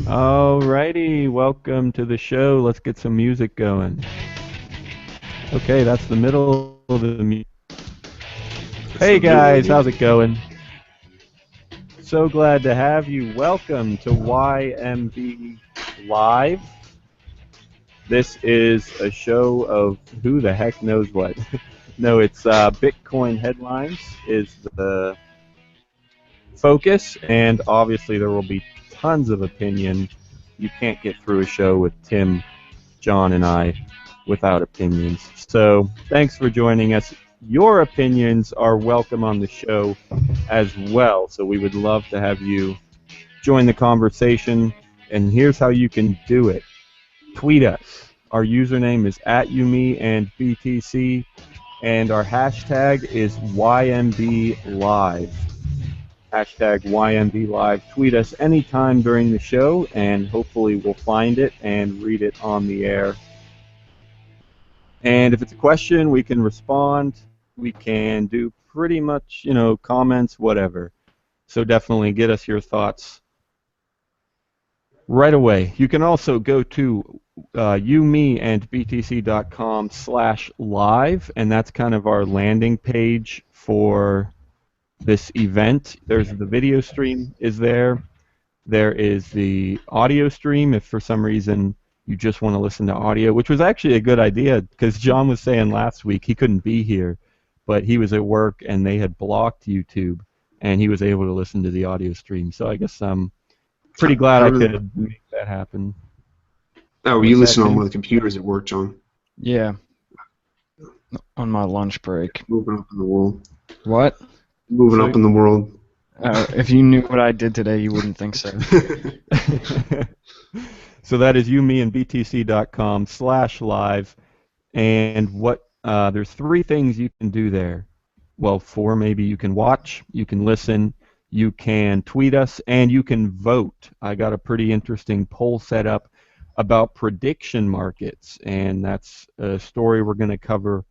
Alrighty, welcome to the show. Let's get some music going. Okay, that's the middle of the music. That's Hey the middle of guys, the how's it music. going? So glad to have you. Welcome to YMB Live. This is a show of who the heck knows what. No, it's Bitcoin headlines is the focus, and obviously there will be tons of opinion. You can't get through a show with Tim, John, and I without opinions. So thanks for joining us. Your opinions are welcome on the show as well. So we would love to have you join the conversation. And here's how you can do it. Tweet us. Our username is @UMeandBTC, and our hashtag is YMBLive. Hashtag YMBLive. Tweet us anytime during the show, and hopefully we'll find it and read it on the air. And if it's a question, we can respond. We can do pretty much, comments, whatever. So definitely get us your thoughts right away. You can also go to youmeandbtc.com/live, and that's kind of our landing page for this event. There's the video stream is there. There is the audio stream if for some reason you just want to listen to audio, which was actually a good idea because John was saying last week he couldn't be here, but he was at work and they had blocked YouTube and he was able to listen to the audio stream. So I guess I'm pretty glad How I did, could make that happen. oh, What's you that, listen on Tim? one of the computers at work, John. Yeah, on my lunch break. Moving up in the world. What? Moving So- up in the world. If you knew what I did today, you wouldn't think so. So that is youmeandbtc.com/live, and there's three things you can do there. Well, four maybe. You can watch, you can listen, you can tweet us, and you can vote. I got a pretty interesting poll set up about prediction markets, and that's a story we're going to cover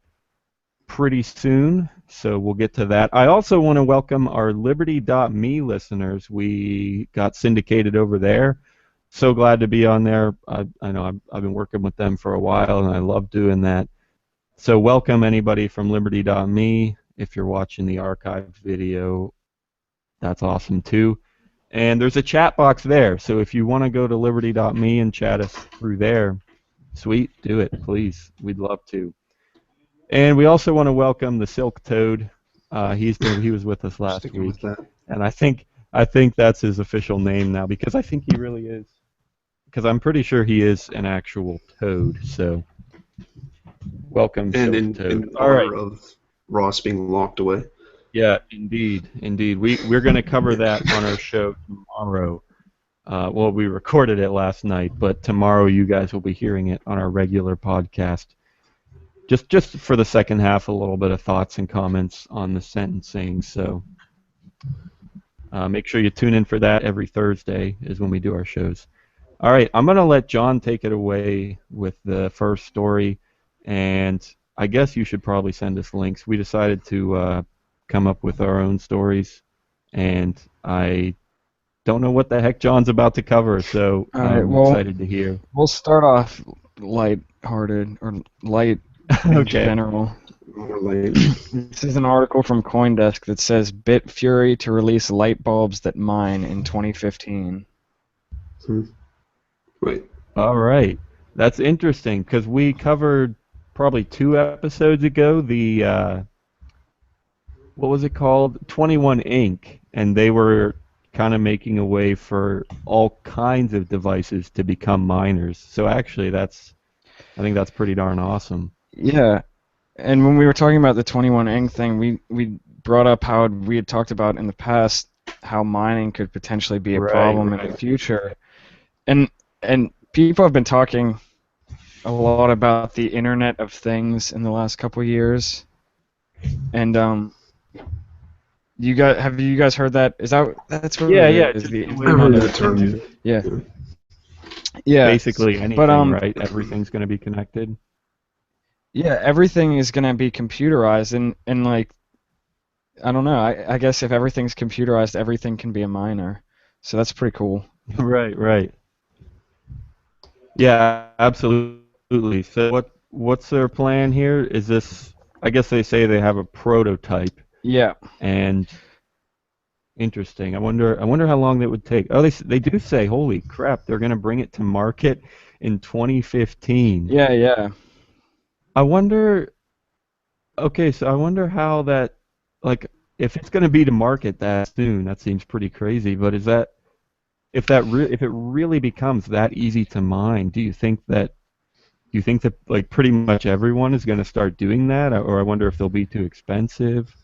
pretty soon, so we'll get to that. I also want to welcome our Liberty.me listeners. We got syndicated over there. So glad to be on there. I know I've been working with them for a while, and I love doing that. So welcome anybody from Liberty.me. If you're watching the archived video, that's awesome too. And there's a chat box there, so if you want to go to Liberty.me and chat us through there, sweet, do it, please. We'd love to. And we also want to welcome the Silk Toad. He was with us last Sticking with week, that. and I think that's his official name now because I think he really is. Because I'm pretty sure he is an actual toad. So welcome, And Silk in Toad. in All right. honor of Ross being locked away. Yeah, indeed. We're going to cover that on our show tomorrow. Well, we recorded it last night, but tomorrow you guys will be hearing it on our regular podcast. Just for the second half, a little bit of thoughts and comments on the sentencing. So make sure you tune in for that. Every Thursday is when we do our shows. All right, I'm going to let John take it away with the first story, and I guess you should probably send us links. We decided to come up with our own stories, and I don't know what the heck John's about to cover, so All right, I'm well- excited to hear. We'll start off light-hearted or light in Okay. general. Or like, This is an article from CoinDesk that says Bitfury to release light bulbs that mine in 2015. wait. All right, that's interesting because we covered probably 2 episodes ago the what was it called? 21 Inc. And they were kind of making a way for all kinds of devices to become miners. So actually, I think that's pretty darn awesome. Yeah, and when we were talking about the 21 Inc. thing, we brought up how we had talked about in the past how mining could potentially be a Right, problem in the future, and people have been talking a lot about the Internet of Things in the last couple of years, and have you guys heard that? That's what Yeah, it yeah, is, just the the way I've heard Internet that of term. Things. Yeah. Yeah. Basically anything, But right? Everything's going to be connected. yeah, everything is gonna be computerized, and like I don't know. I guess if everything's computerized, everything can be a miner. So that's pretty cool. Right, right. Yeah, absolutely. So what's their plan here? Is this? I guess they say they have a prototype, Yeah. and interesting. I wonder how long that would take. Oh, they do say, holy crap, they're gonna bring it to market in 2015. Yeah, yeah. I wonder. Okay, so I wonder how that, like, if it's gonna be to market that soon. That seems pretty crazy. But is that if it really becomes that easy to mine? Do you think that like pretty much everyone is going to start doing that, or I wonder if they'll be too expensive?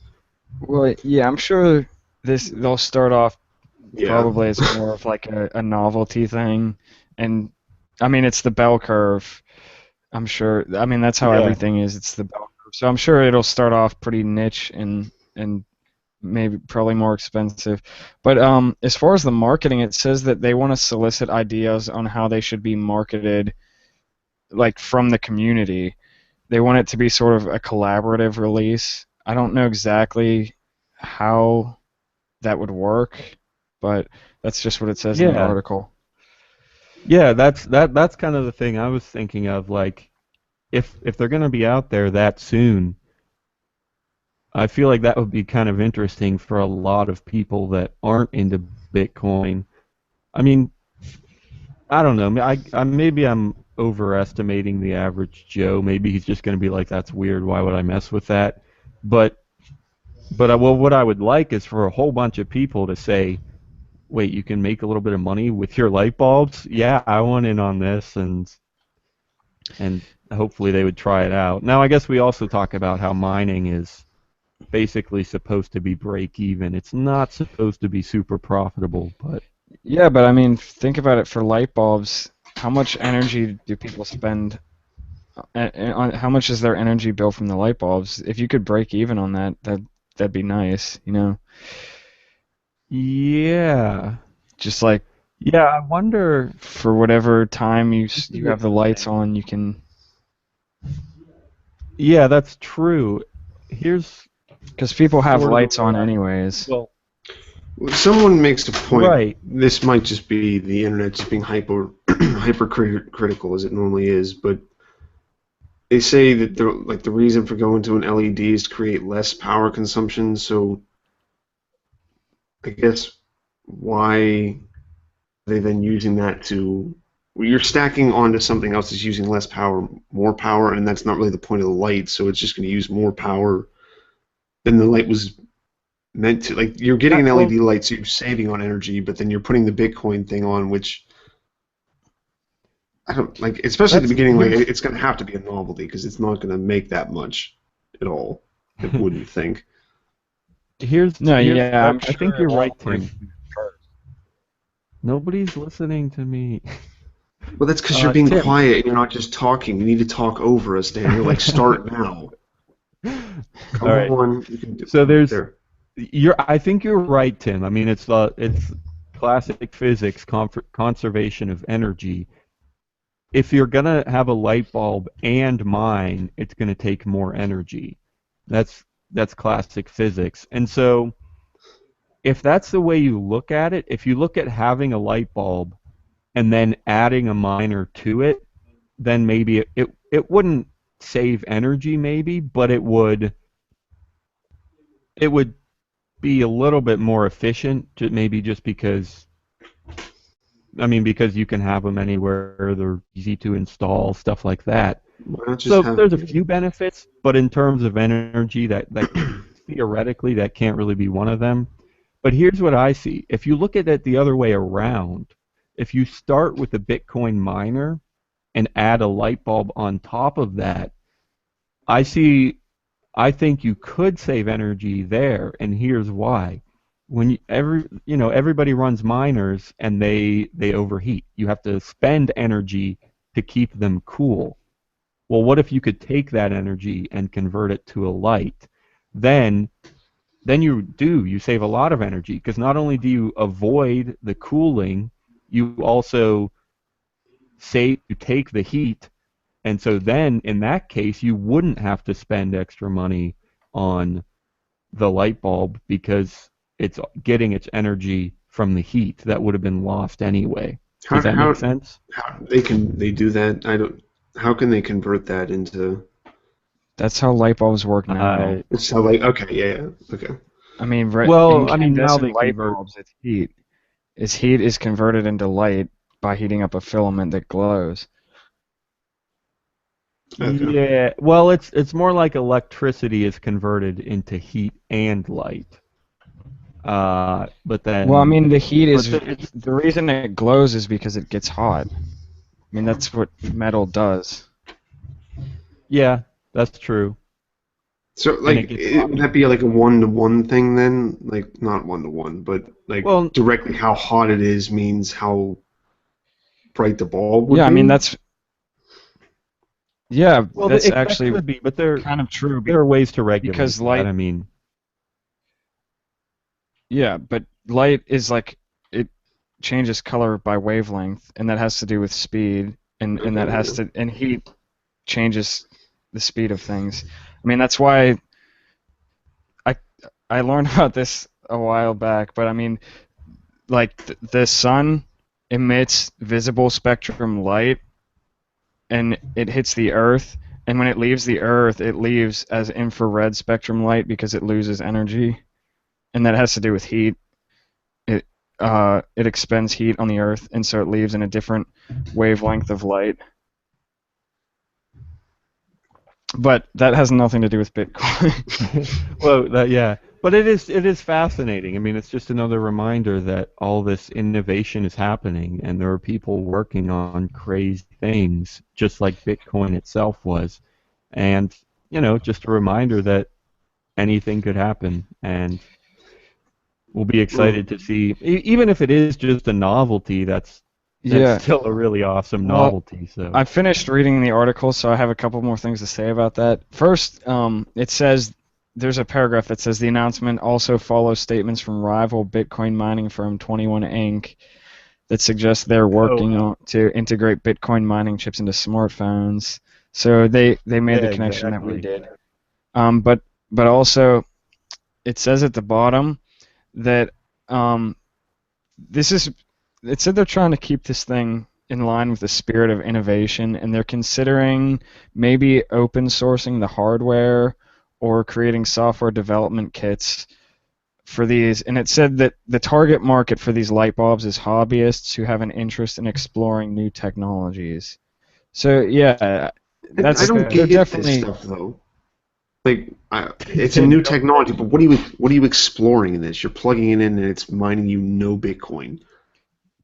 Well, yeah, I'm sure they'll start off Yeah. probably as more of like a novelty thing, and I mean it's the bell curve. I'm sure. I mean that's how Yeah. everything is. It's the bell curve. So I'm sure it'll start off pretty niche and maybe probably more expensive. But as far as the marketing, it says that they want to solicit ideas on how they should be marketed, like from the community. They want it to be sort of a collaborative release. I don't know exactly how that would work, but that's just what it says in the Yeah. article. Yeah, that's kind of the thing I was thinking of. Like, if they're going to be out there that soon, I feel like that would be kind of interesting for a lot of people that aren't into Bitcoin. I mean, I don't know. Maybe I'm overestimating the average Joe. Maybe he's just going to be like, "That's weird. Why would I mess with that?" But well, what I would like is for a whole bunch of people to say, "Wait, you can make a little bit of money with your light bulbs? Yeah, I want in on this," and hopefully they would try it out. Now, I guess we also talk about how mining is basically supposed to be break even. It's not supposed to be super profitable, but Yeah, but I mean, think about it for light bulbs. How much energy do people spend on how much is their energy bill from the light bulbs? If you could break even on that, that'd be nice, you know? yeah. Just like Yeah, I wonder. for whatever time This is you have the lights interesting. on, you can Yeah, that's true. Here's because people have sort of the lights way on I. anyways. Well, Someone makes a point. right. This might just be the internet just being hypercritical as it normally is, but they say that the reason for going to an LED is to create less power consumption. So I guess why are they then using that to? Well, you're stacking onto something else that's using less power, more power, and that's not really the point of the light. So it's just going to use more power than the light was meant to. Like you're getting an Well, LED light, so you're saving on energy, but then you're putting the Bitcoin thing on, which I don't like, especially at the that's beginning. Like here's it's going to have to be a novelty because it's not going to make that much at all. I wouldn't think. No, here's yeah, I'm I think sure it you're won't right, break Tim. even first. Nobody's listening to me. Well, that's because you're being Tim. quiet and you're not just talking. You need to talk over us, Daniel. Like start now. All Come right. on, you can do So there's there. I think you're right, Tim. I mean, it's classic physics, conservation of energy. If you're gonna have a light bulb and mine, it's gonna take more energy. That's that's classic physics. And so if that's the way you look at it, if you look at having a light bulb and then adding a miner to it, then maybe it wouldn't save energy maybe, but it would be a little bit more efficient, maybe just because I mean because you can have them anywhere, they're easy to install, stuff like that. Why not just So have? there's a few benefits, but in terms of energy, that theoretically that can't really be one of them. But here's what I see: if you look at it the other way around, if you start with a Bitcoin miner and add a light bulb on top of that, I see I think you could save energy there, and here's why. When everybody runs miners and they overheat. You have to spend energy to keep them cool. Well, what if you could take that energy and convert it to a light? Then you save a lot of energy because not only do you avoid the cooling, you also you take the heat, and so then in that case you wouldn't have to spend extra money on the light bulb because it's getting its energy from the heat that would have been lost anyway. Does that make sense? How they do that? I don't. How can they convert that into? That's how light bulbs work now. It's how like okay, yeah, okay. I mean, Well, I mean, now incandescent they light convert. bulbs, it's heat. Heat is converted into light by heating up a filament that glows. Okay. Yeah, well, it's more like electricity is converted into heat and light. But then. Well, I mean, the heat is it's, the reason it glows is because it gets hot. I mean, that's what metal does. yeah, that's true. So, like, would that be like a 1-to-1 thing then? Like, not 1-to-1, but like directly how hot it is means how bright the bulb would be? Yeah, I mean that's. Yeah, well, that's that actually could be, but they're kind of true. There are ways to regulate because that, light. I mean. Yeah, but light is like it changes color by wavelength, and that has to do with speed, and that has to, and heat changes the speed of things. I mean, that's why I learned about this a while back, but I mean, like the sun emits visible spectrum light, and it hits the Earth, and when it leaves the Earth, it leaves as infrared spectrum light because it loses energy, and that has to do with heat. It expends heat on the Earth, and so it leaves in a different wavelength of light. But that has nothing to do with Bitcoin. Well, yeah, but it is fascinating. I mean, it's just another reminder that all this innovation is happening, and there are people working on crazy things, just like Bitcoin itself was, and just a reminder that anything could happen, and we'll be excited to see, even if it is just a novelty. That's still a really awesome novelty. So I finished reading the article, so I have a couple more things to say about that. First, it says there's a paragraph that says the announcement also follows statements from rival Bitcoin mining firm 21 Inc. that suggests they're working to integrate Bitcoin mining chips into smartphones. So they made the connection that we did. But also, it says at the bottom that it said they're trying to keep this thing in line with the spirit of innovation, and they're considering maybe open sourcing the hardware or creating software development kits for these. And it said that the target market for these light bulbs is hobbyists who have an interest in exploring new technologies. So yeah, I don't get definitely this stuff though. Like, it's a new technology, but what are you exploring in this? You're plugging it in, and it's mining you no Bitcoin.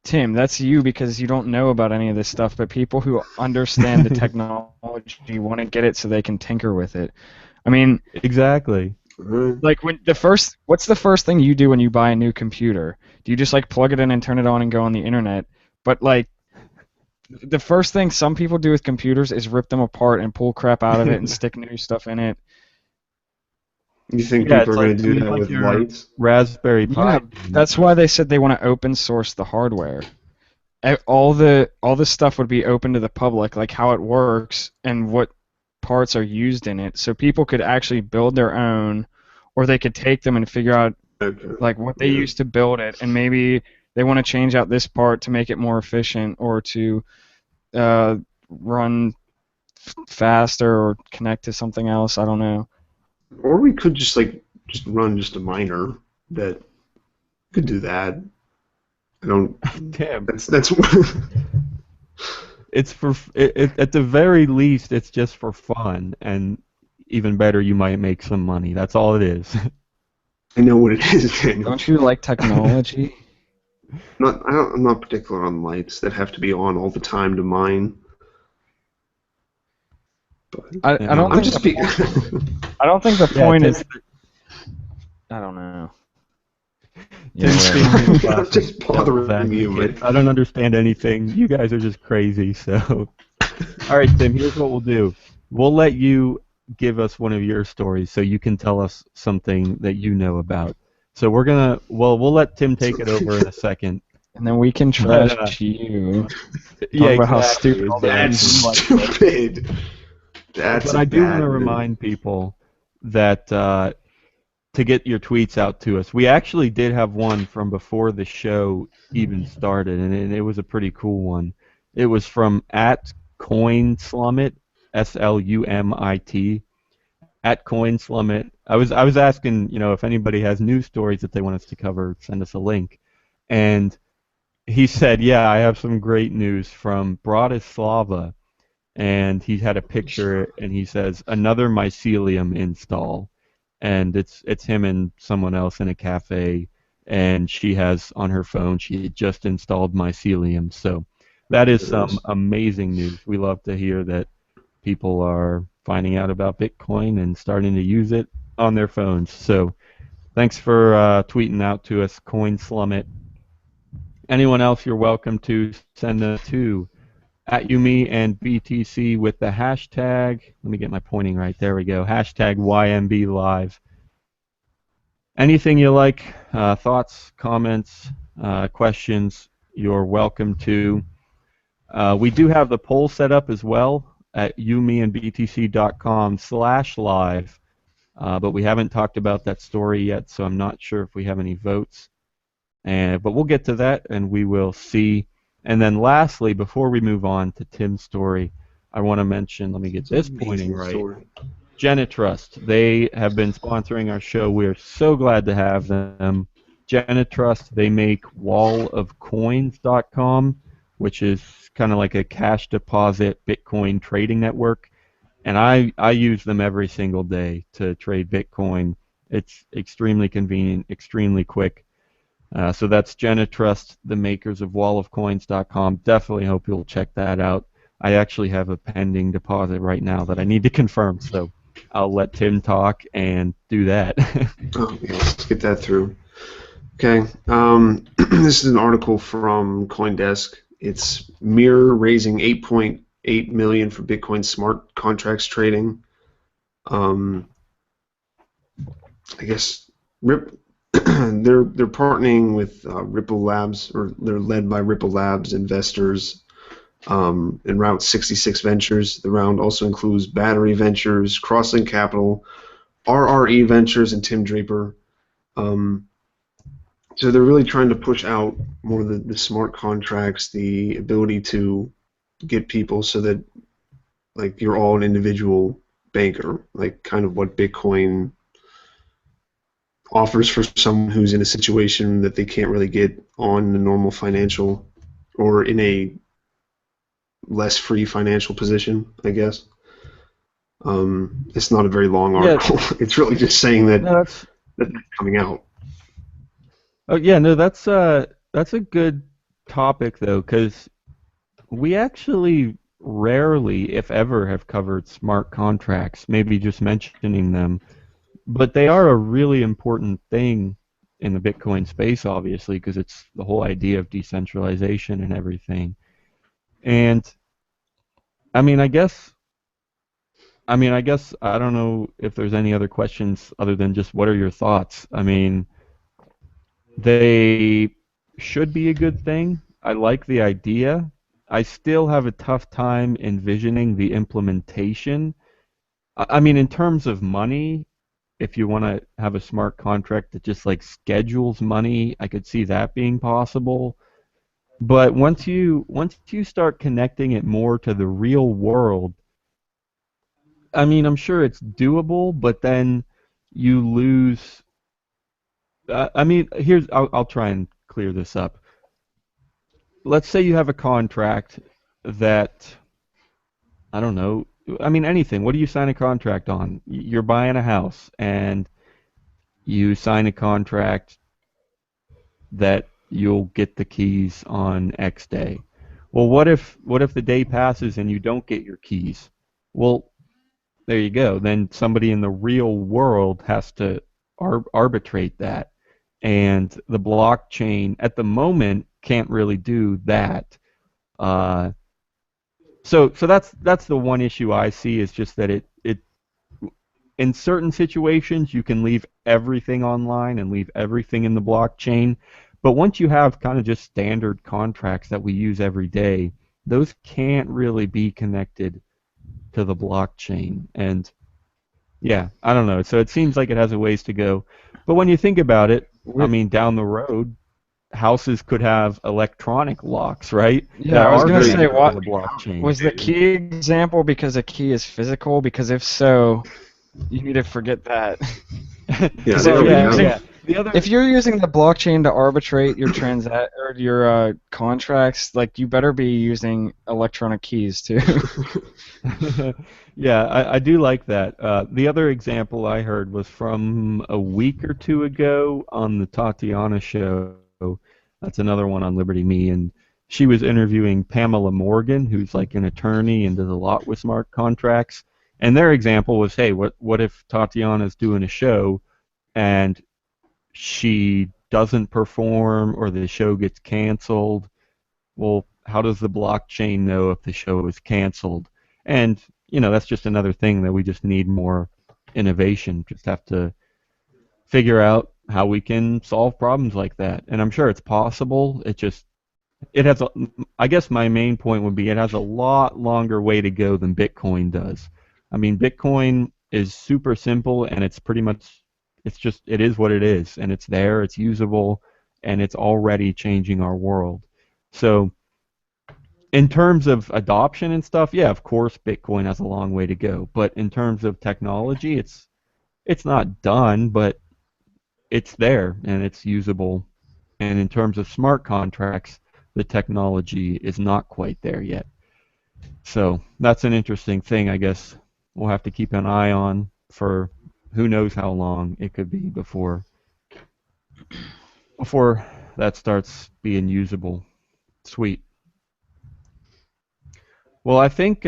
Tim, that's you because you don't know about any of this stuff. But people who understand the technology want to get it so they can tinker with it. I mean, exactly. Like what's the first thing you do when you buy a new computer? Do you just like plug it in and turn it on and go on the internet? But like, the first thing some people do with computers is rip them apart and pull crap out of it and stick new stuff in it. You think people are going to do that with lights? Raspberry Pi. Yeah, that's why they said they want to open source the hardware. All the stuff would be open to the public, like how it works and what parts are used in it, so people could actually build their own, or they could take them and figure out like what they used to build it, and maybe they want to change out this part to make it more efficient or to run faster or connect to something else. I don't know. Or we could just run just a miner that could do that. I don't. Damn. That's. It's at the very least, it's just for fun, and even better, you might make some money. That's all it is. I know what it is, Daniel. Don't you like technology? I'm not particular on lights that have to be on all the time to mine. But I don't think the point is. I don't know. Yeah, I'm just bothering you. I don't understand anything. You guys are just crazy. So, all right, Tim. Here's what we'll do. We'll let you give us one of your stories, so you can tell us something that you know about. So we'll let Tim take it over in a second. And then we can trash you. Yeah, about how stupid. That's stupid. But I do want to remind people that to get your tweets out to us. We actually did have one from before the show even started, and it was a pretty cool one. It was from @CoinSlumit, SLUMIT, @CoinSlumit. I was asking, if anybody has news stories that they want us to cover, send us a link. And he said, yeah, I have some great news from Bratislava. And he had a picture, and he says, another mycelium install. And it's him and someone else in a cafe, and she has on her phone, she had just installed mycelium. So that is some amazing news. We love to hear that people are finding out about Bitcoin and starting to use it on their phones. So thanks for tweeting out to us, CoinSlumit. Anyone else, you're welcome to send us to @Yumi and BTC with the hashtag. Let me get my pointing right. There we go. Hashtag YMB Live. Anything you like, thoughts, comments, questions, you're welcome to. We do have the poll set up as well at yumiandbtc.com/live, but we haven't talked about that story yet, so I'm not sure if we have any votes. But we'll get to that, and we will see. And then lastly, before we move on to Tim's story, I want to mention, let me get this pointing right. Genitrust. They have been sponsoring our show. We are so glad to have them. Genitrust, they make wallofcoins.com, which is kind of like a cash deposit Bitcoin trading network. And I use them every single day to trade Bitcoin. It's extremely convenient, extremely quick. So that's Genitrust, the makers of wallofcoins.com. Definitely hope you'll check that out. I actually have a pending deposit right now that I need to confirm, so I'll let Tim talk and do that. Okay, let's get that through. Okay, this is an article from CoinDesk. It's Mirror raising $8.8 million for Bitcoin smart contracts trading. I guess they're partnering with Ripple Labs, or they're led by Ripple Labs investors. And Route 66 Ventures. The round also includes Battery Ventures, Crosslink Capital, RRE Ventures, and Tim Draper. So they're really trying to push out more of the smart contracts, the ability to get people so that, like, you're all an individual banker, like kind of what Bitcoin offers for someone who's in a situation that they can't really get on the normal financial, or in a less free financial position, I guess. It's not a very long article. Yeah. It's really just saying that that's coming out. Oh yeah, no, that's a good topic though, because we actually rarely, if ever, have covered smart contracts. Maybe just mentioning them, but they are a really important thing in the Bitcoin space, obviously, because it's the whole idea of decentralization and everything. And I guess I don't know if there's any other questions other than just what are your thoughts? They should be a good thing. I like the idea. I still have a tough time envisioning the implementation. In terms of money, if you want to have a smart contract that just like schedules money, I could see that being possible. But once you start connecting it more to the real world, I'm sure it's doable, but then you lose. I'll try and clear this up. Let's say you have a contract that, I don't know, anything. What do you sign a contract on? You're buying a house, and you sign a contract that you'll get the keys on X day. Well, what if the day passes and you don't get your keys? Well, there you go. Then somebody in the real world has to arbitrate that, and the blockchain at the moment can't really do that. So that's the one issue I see, is just that it in certain situations you can leave everything online and leave everything in the blockchain. But once you have kind of just standard contracts that we use every day, those can't really be connected to the blockchain. And Yeah, I don't know. So it seems like it has a ways to go. But when you think about it, I With, mean, down the road, houses could have electronic locks, right? yeah, That I was are gonna Very say, connected to what the blockchain. was the key example because a key is physical? Because if so, you need to forget that. Yeah, Because they if Well, you're already yeah, have using yeah. them. The if other, you're using the blockchain to arbitrate your transact or your contracts, like you better be using electronic keys too. yeah, I do like that. The other example I heard was from a week or two ago on the Tatiana show. That's another one on Liberty Me, and she was interviewing Pamela Morgan, who's like an attorney and does a lot with smart contracts. And their example was, hey, what if Tatiana's doing a show and she doesn't perform or the show gets canceled? Well, how does the blockchain know if the show is canceled? And, that's just another thing that we just need more innovation. Just have to figure out how we can solve problems like that. And I'm sure it's possible. It has a, I guess my main point would be it has a lot longer way to go than Bitcoin does. I mean, Bitcoin is super simple and it's pretty much, it is what it is and it's there, it's usable, and it's already changing our world. So, in terms of adoption and stuff, yeah, of course, Bitcoin has a long way to go. But in terms of technology, it's not done, but it's there and it's usable. And in terms of smart contracts, the technology is not quite there yet. So that's an interesting thing. I guess we'll have to keep an eye on for who knows how long it could be before that starts being usable. Sweet. Well, I think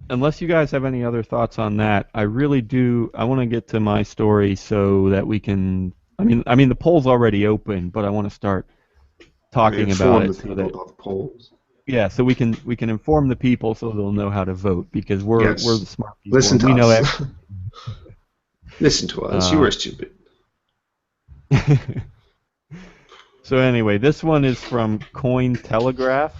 unless you guys have any other thoughts on that, I really do. I want to get to my story so that we can. I mean, the poll's already open, but I want to start Right, talking about inform the it so people that about the polls. yeah, so we can inform the people so they'll know how to vote because we're the Yes. smart people Listen and to we know us. everything. Listen to us. You Uh, are stupid. so anyway, this one is from Cointelegraph,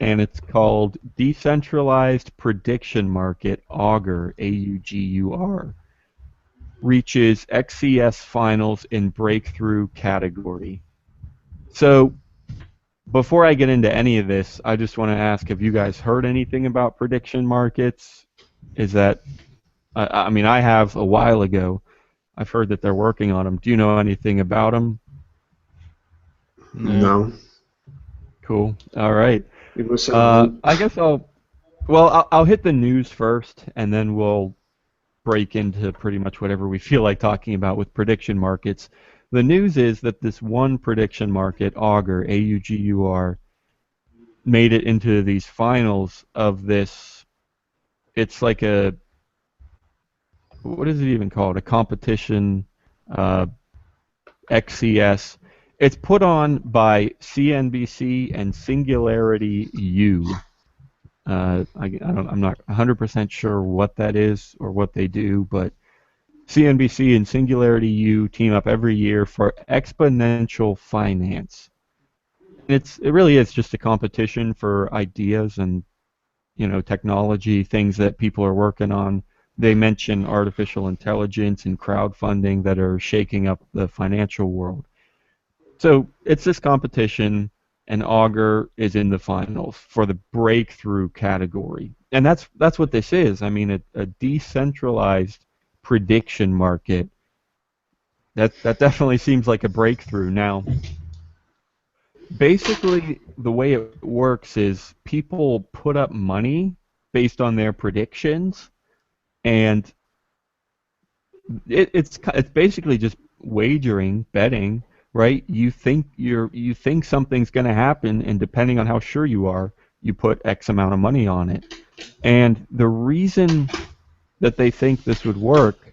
and it's called Decentralized Prediction Market Augur, AUGUR, reaches XCS finals in breakthrough category. So before I get into any of this, I just want to ask: have you guys heard anything about prediction markets? Is that I mean, I have a while ago. I've heard that they're working on them. Do you know anything about them? No. No. Cool. All right. It was on. I guess I'll hit the news first, and then we'll break into pretty much whatever we feel like talking about with prediction markets. The news is that this one prediction market, Augur, AUGUR, made it into these finals of this. It's like what is it even called? A competition, uh, XCS. It's put on by CNBC and Singularity U. I'm not 100% sure what that is or what they do, but CNBC and Singularity U team up every year for exponential finance. It really is just a competition for ideas and technology things that people are working on. They mention artificial intelligence and crowdfunding that are shaking up the financial world. So it's this competition, and Augur is in the finals for the breakthrough category, and that's what this is. I mean, a decentralized prediction market. That definitely seems like a breakthrough. Now, basically, the way it works is people put up money based on their predictions, and it's basically just wagering, betting, right? You think something's going to happen, and depending on how sure you are, you put X amount of money on it. And the reason that they think this would work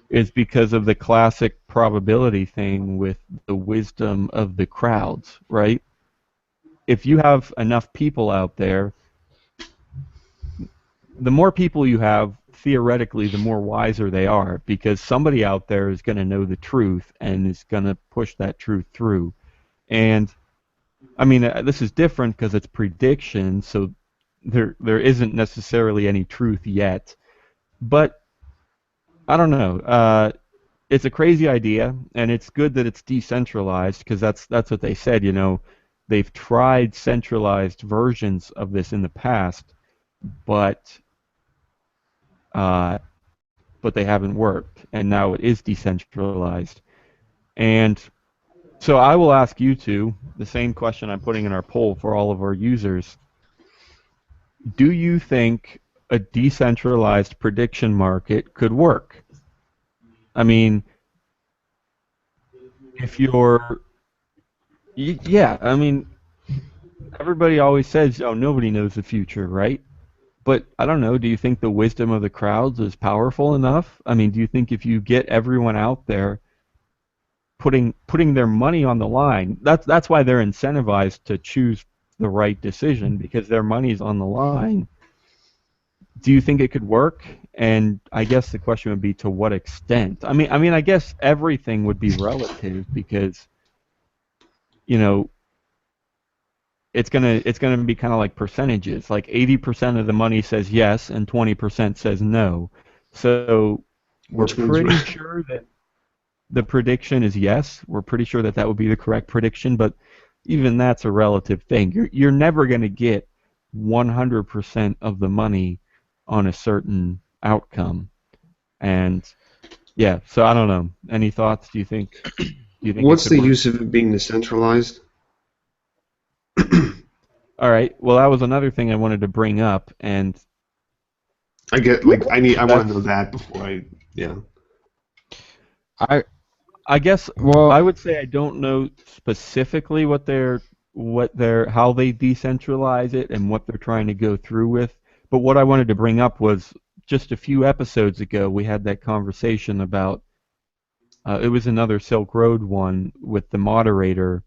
is because of the classic probability thing with the wisdom of the crowds, right? If you have enough people out there, the more people you have, theoretically, the more wiser they are because somebody out there is going to know the truth and is going to push that truth through. And I mean, this is different because it's prediction, so there isn't necessarily any truth yet. but I don't know. It's a crazy idea, and it's good that it's decentralized because that's what they said. They've tried centralized versions of this in the past, but uh, but they haven't worked, and now it is decentralized. And so I will ask you two the same question I'm putting in our poll for all of our users. Do you think a decentralized prediction market could work? I mean, if you're, yeah, I mean, everybody always says, oh, nobody knows the future, right? But I don't know, do you think the wisdom of the crowds is powerful enough? I mean, do you think if you get everyone out there putting their money on the line, that's why they're incentivized to choose the right decision because their money's on the line. Do you think it could work? And I guess the question would be to what extent? I mean, I guess everything would be relative because you know it's gonna be kind of like percentages. Like 80% of the money says yes, and 20% says no. So we're Which one's pretty right? sure that the prediction is yes. We're pretty sure that that would be the correct prediction, but even that's a relative thing. You're never going to get 100% of the money on a certain outcome. And yeah, so I don't know. Any thoughts? Do you think it What's could the work? use of it being decentralized? All right. Well, that was another thing I wanted to bring up, and I get I want to know that's that before I yeah. I I guess I well, would say I don't know specifically what they're how they decentralize it and what they're trying to go through with. But what I wanted to bring up was just a few episodes ago we had that conversation about it was another Silk Road one with the moderator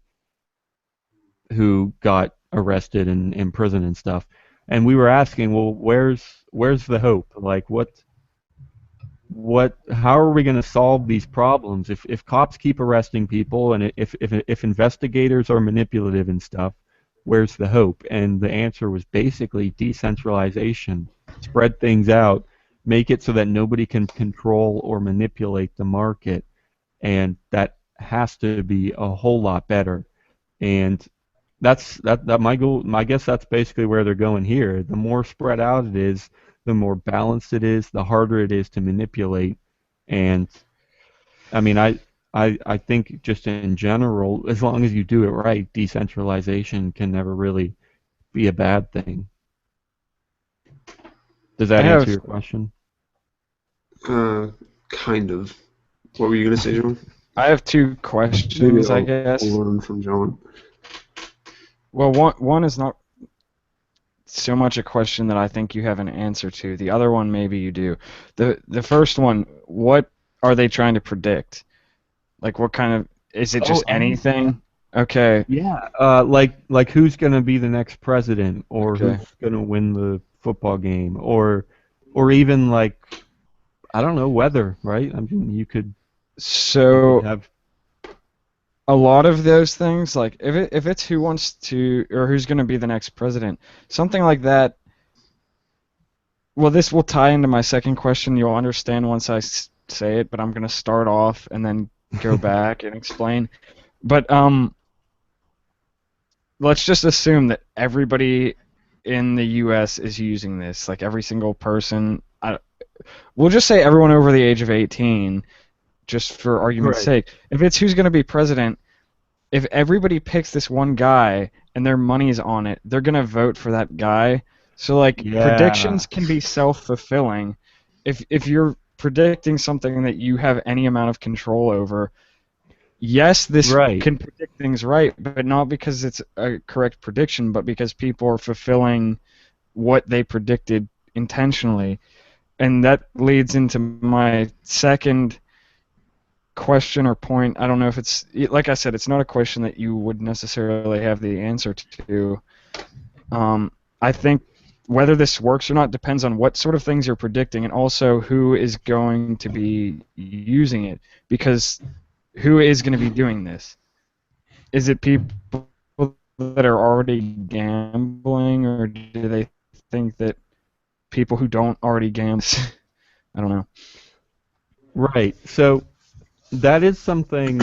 who got arrested and in prison and stuff. And we were asking, well, where's the hope? Like what how are we going to solve these problems if cops keep arresting people and if investigators are manipulative and stuff, where's the hope? And the answer was basically decentralization. Spread things out, make it so that nobody can control or manipulate the market, and that has to be a whole lot better. And that my goal. I guess that's basically where they're going here. The more spread out it is, the more balanced it is, the harder it is to manipulate. And I mean, I think just in general, as long as you do it right, decentralization can never really be a bad thing. Does I that answer have your question? Uh, kind of. What were you gonna say, John? I have two Maybe questions, I I'll guess. learn from John. Well, one is not so much a question that I think you have an answer to. The other one maybe you do. The first one, what are they trying to predict? Like what kind of is it Oh, just anything? Okay. yeah. Like who's gonna be the next president, or Okay. who's gonna win the football game, or even like I don't know, weather, right? I mean, you could So have. a lot of those things, like if it's who wants to or who's going to be the next president, something like that. Well, this will tie into my second question. You'll understand once I say it, but I'm going to start off and then go back and explain. But let's just assume that everybody in the U.S. is using this, like every single person. We'll just say everyone over the age of 18, just for argument's Right. sake. If it's who's going to be president, if everybody picks this one guy and their money's on it, they're gonna vote for that guy. So like Yeah. predictions can be self-fulfilling. If you're predicting something that you have any amount of control over, yes, this Right. can predict things right, but not because it's a correct prediction, but because people are fulfilling what they predicted intentionally. And that leads into my second question or point. I don't know if it's like I said, it's not a question that you would necessarily have the answer to. I think whether this works or not depends on what sort of things you're predicting and also who is going to be using it. Because who is going to be doing this? Is it people that are already gambling, or do they think that people who don't already gamble? I don't know. Right. So that is something.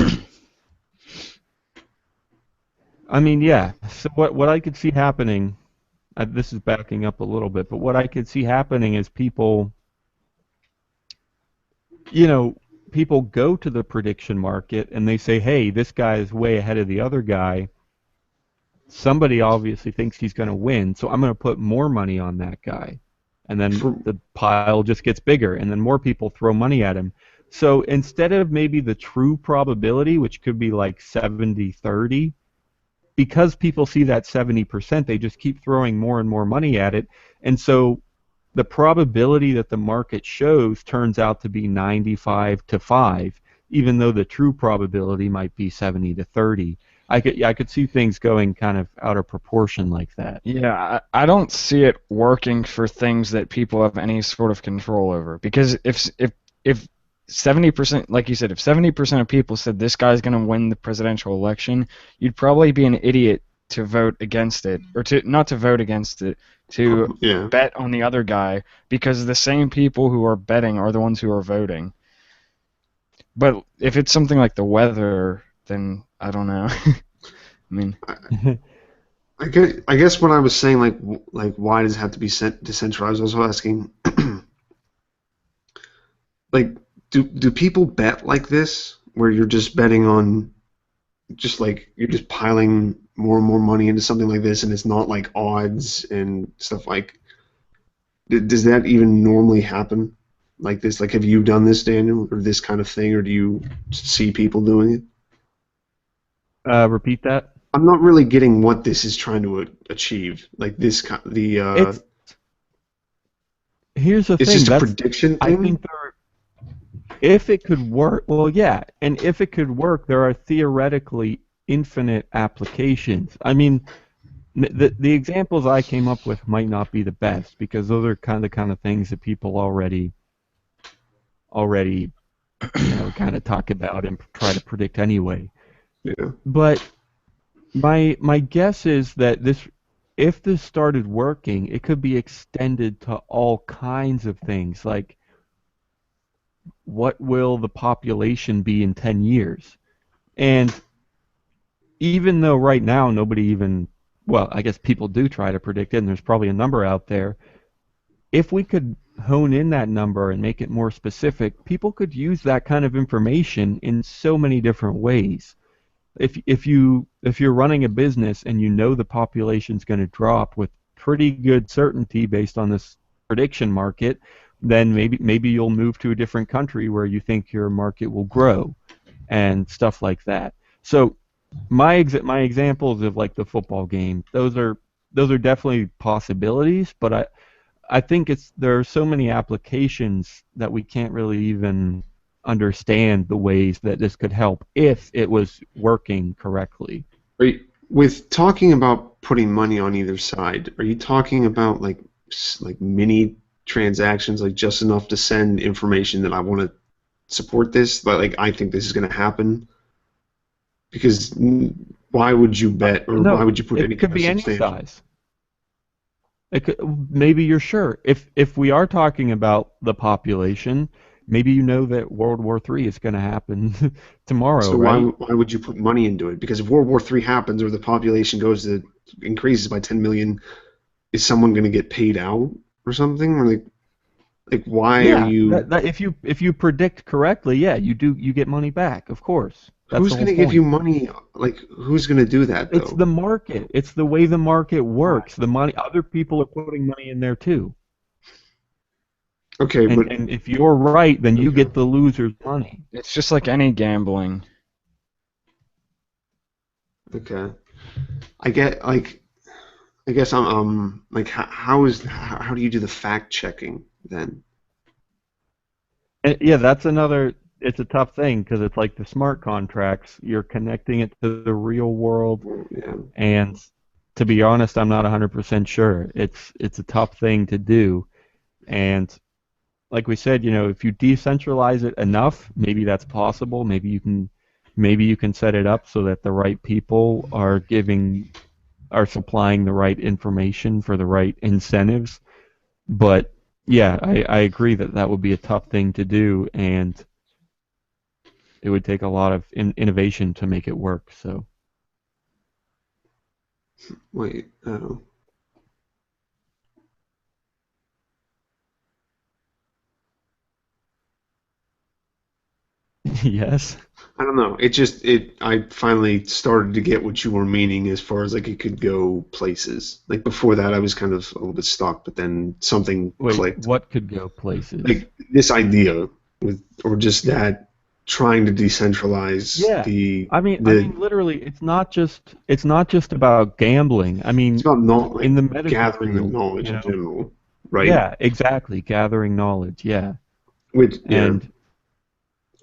I mean, yeah. So what I could see happening, this is backing up a little bit, but what I could see happening is people, you know, people go to the prediction market and they say, "Hey, this guy is way ahead of the other guy. Somebody obviously thinks he's going to win, so I'm going to put more money on that guy." And then For, the pile just gets bigger, and then more people throw money at him. So instead of maybe the true probability, which could be like 70-30, because people see that 70%, they just keep throwing more and more money at it. And so the probability that the market shows turns out to be 95-5, even though the true probability might be 70-30. I could see things going kind of out of proportion like that. Yeah, I don't see it working for things that people have any sort of control over. Because if 70%, like you said, if 70% of people said this guy's going to win the presidential election, you'd probably be an idiot to vote against it, or to not to vote against it, to yeah. bet on the other guy, because the same people who are betting are the ones who are voting. But if it's something like the weather, then I don't know. I mean, I guess when I was saying like why does it have to be decentralized, I was also asking like do people bet like this where you're just betting on just like you're just piling more and more money into something like this and it's not like odds and stuff like does that even normally happen like this? Like have you done this, Daniel, or this kind of thing, or do you see people doing it? Repeat that. I'm not really getting what this is trying to achieve. Like It's Here's the it's thing. just a That's prediction I thing. think if it could work, well, yeah, and if it could work, there are theoretically infinite applications. I mean, the examples I came up with might not be the best because those are kind of things that people already kind of talk about and try to predict anyway. Yeah. But my guess is that if this started working, it could be extended to all kinds of things like what will the population be in 10 years? And even though right now nobody even, well, I guess people do try to predict it, and there's probably a number out there, if we could hone in that number and make it more specific, people could use that kind of information in so many different ways. If you're running a business and you know the population's going to drop with pretty good certainty based on this prediction market, then maybe you'll move to a different country where you think your market will grow and stuff like that. So my examples of like the football game, those are definitely possibilities, but I think there are so many applications that we can't really even understand the ways that this could help if it was working correctly. Right. With talking about putting money on either side, are you talking about like mini transactions, like just enough to send information that I want to support this? Like I think this is going to happen? Because why would you bet or why No, would you put it anything could as be any substantial? size. Maybe you're sure. If we are talking about the population, maybe you know that World War III is going to happen tomorrow, So why right? why would you put money into it? Because if World War III happens or the population goes to increases by 10 million, is someone going to get paid out or something? Or like why are Yeah, you? if you predict correctly, yeah, you get money back, of course. That's Who's the going whole to give you point. money? Like who's going to do that It's though? the market. It's the way the market works. The money, other people are putting money in there too. Okay, but And if you're right, then you okay, get the loser's money. it's just like any gambling. okay. I get like I guess like how do you do the fact checking then? And yeah, that's another. It's a tough thing because it's like the smart contracts. You're connecting it to the real world, Yeah. and to be honest, I'm not 100% sure. It's a tough thing to do, and like we said, if you decentralize it enough, maybe that's possible. Maybe you can set it up so that the right people are supplying the right information for the right incentives. But yeah, I agree that that would be a tough thing to do, and it would take a lot of innovation to make it work. So Wait, yes. I don't know. I finally started to get what you were meaning as far as like it could go places. Like before that, I was kind of a little bit stuck, but then something Wait, clicked. what could go places? Like this idea with, or just that trying to decentralize Yeah. the I mean, literally, it's not just about gambling. I it's mean, about not in like the medical gathering the field, knowledge you in know. general, right? Yeah, exactly. Gathering knowledge. Yeah, Which yeah, and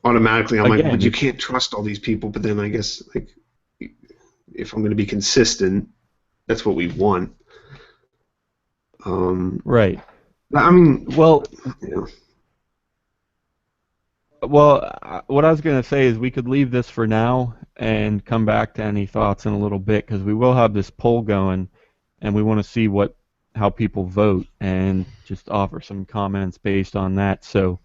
automatically I'm like, again, but you can't trust all these people. But then I guess like if I'm going to be consistent, that's what we want. right. I mean, Well, yeah. what I was going to say is we could leave this for now and come back to any thoughts in a little bit because we will have this poll going, and we want to see how people vote and just offer some comments based on that. So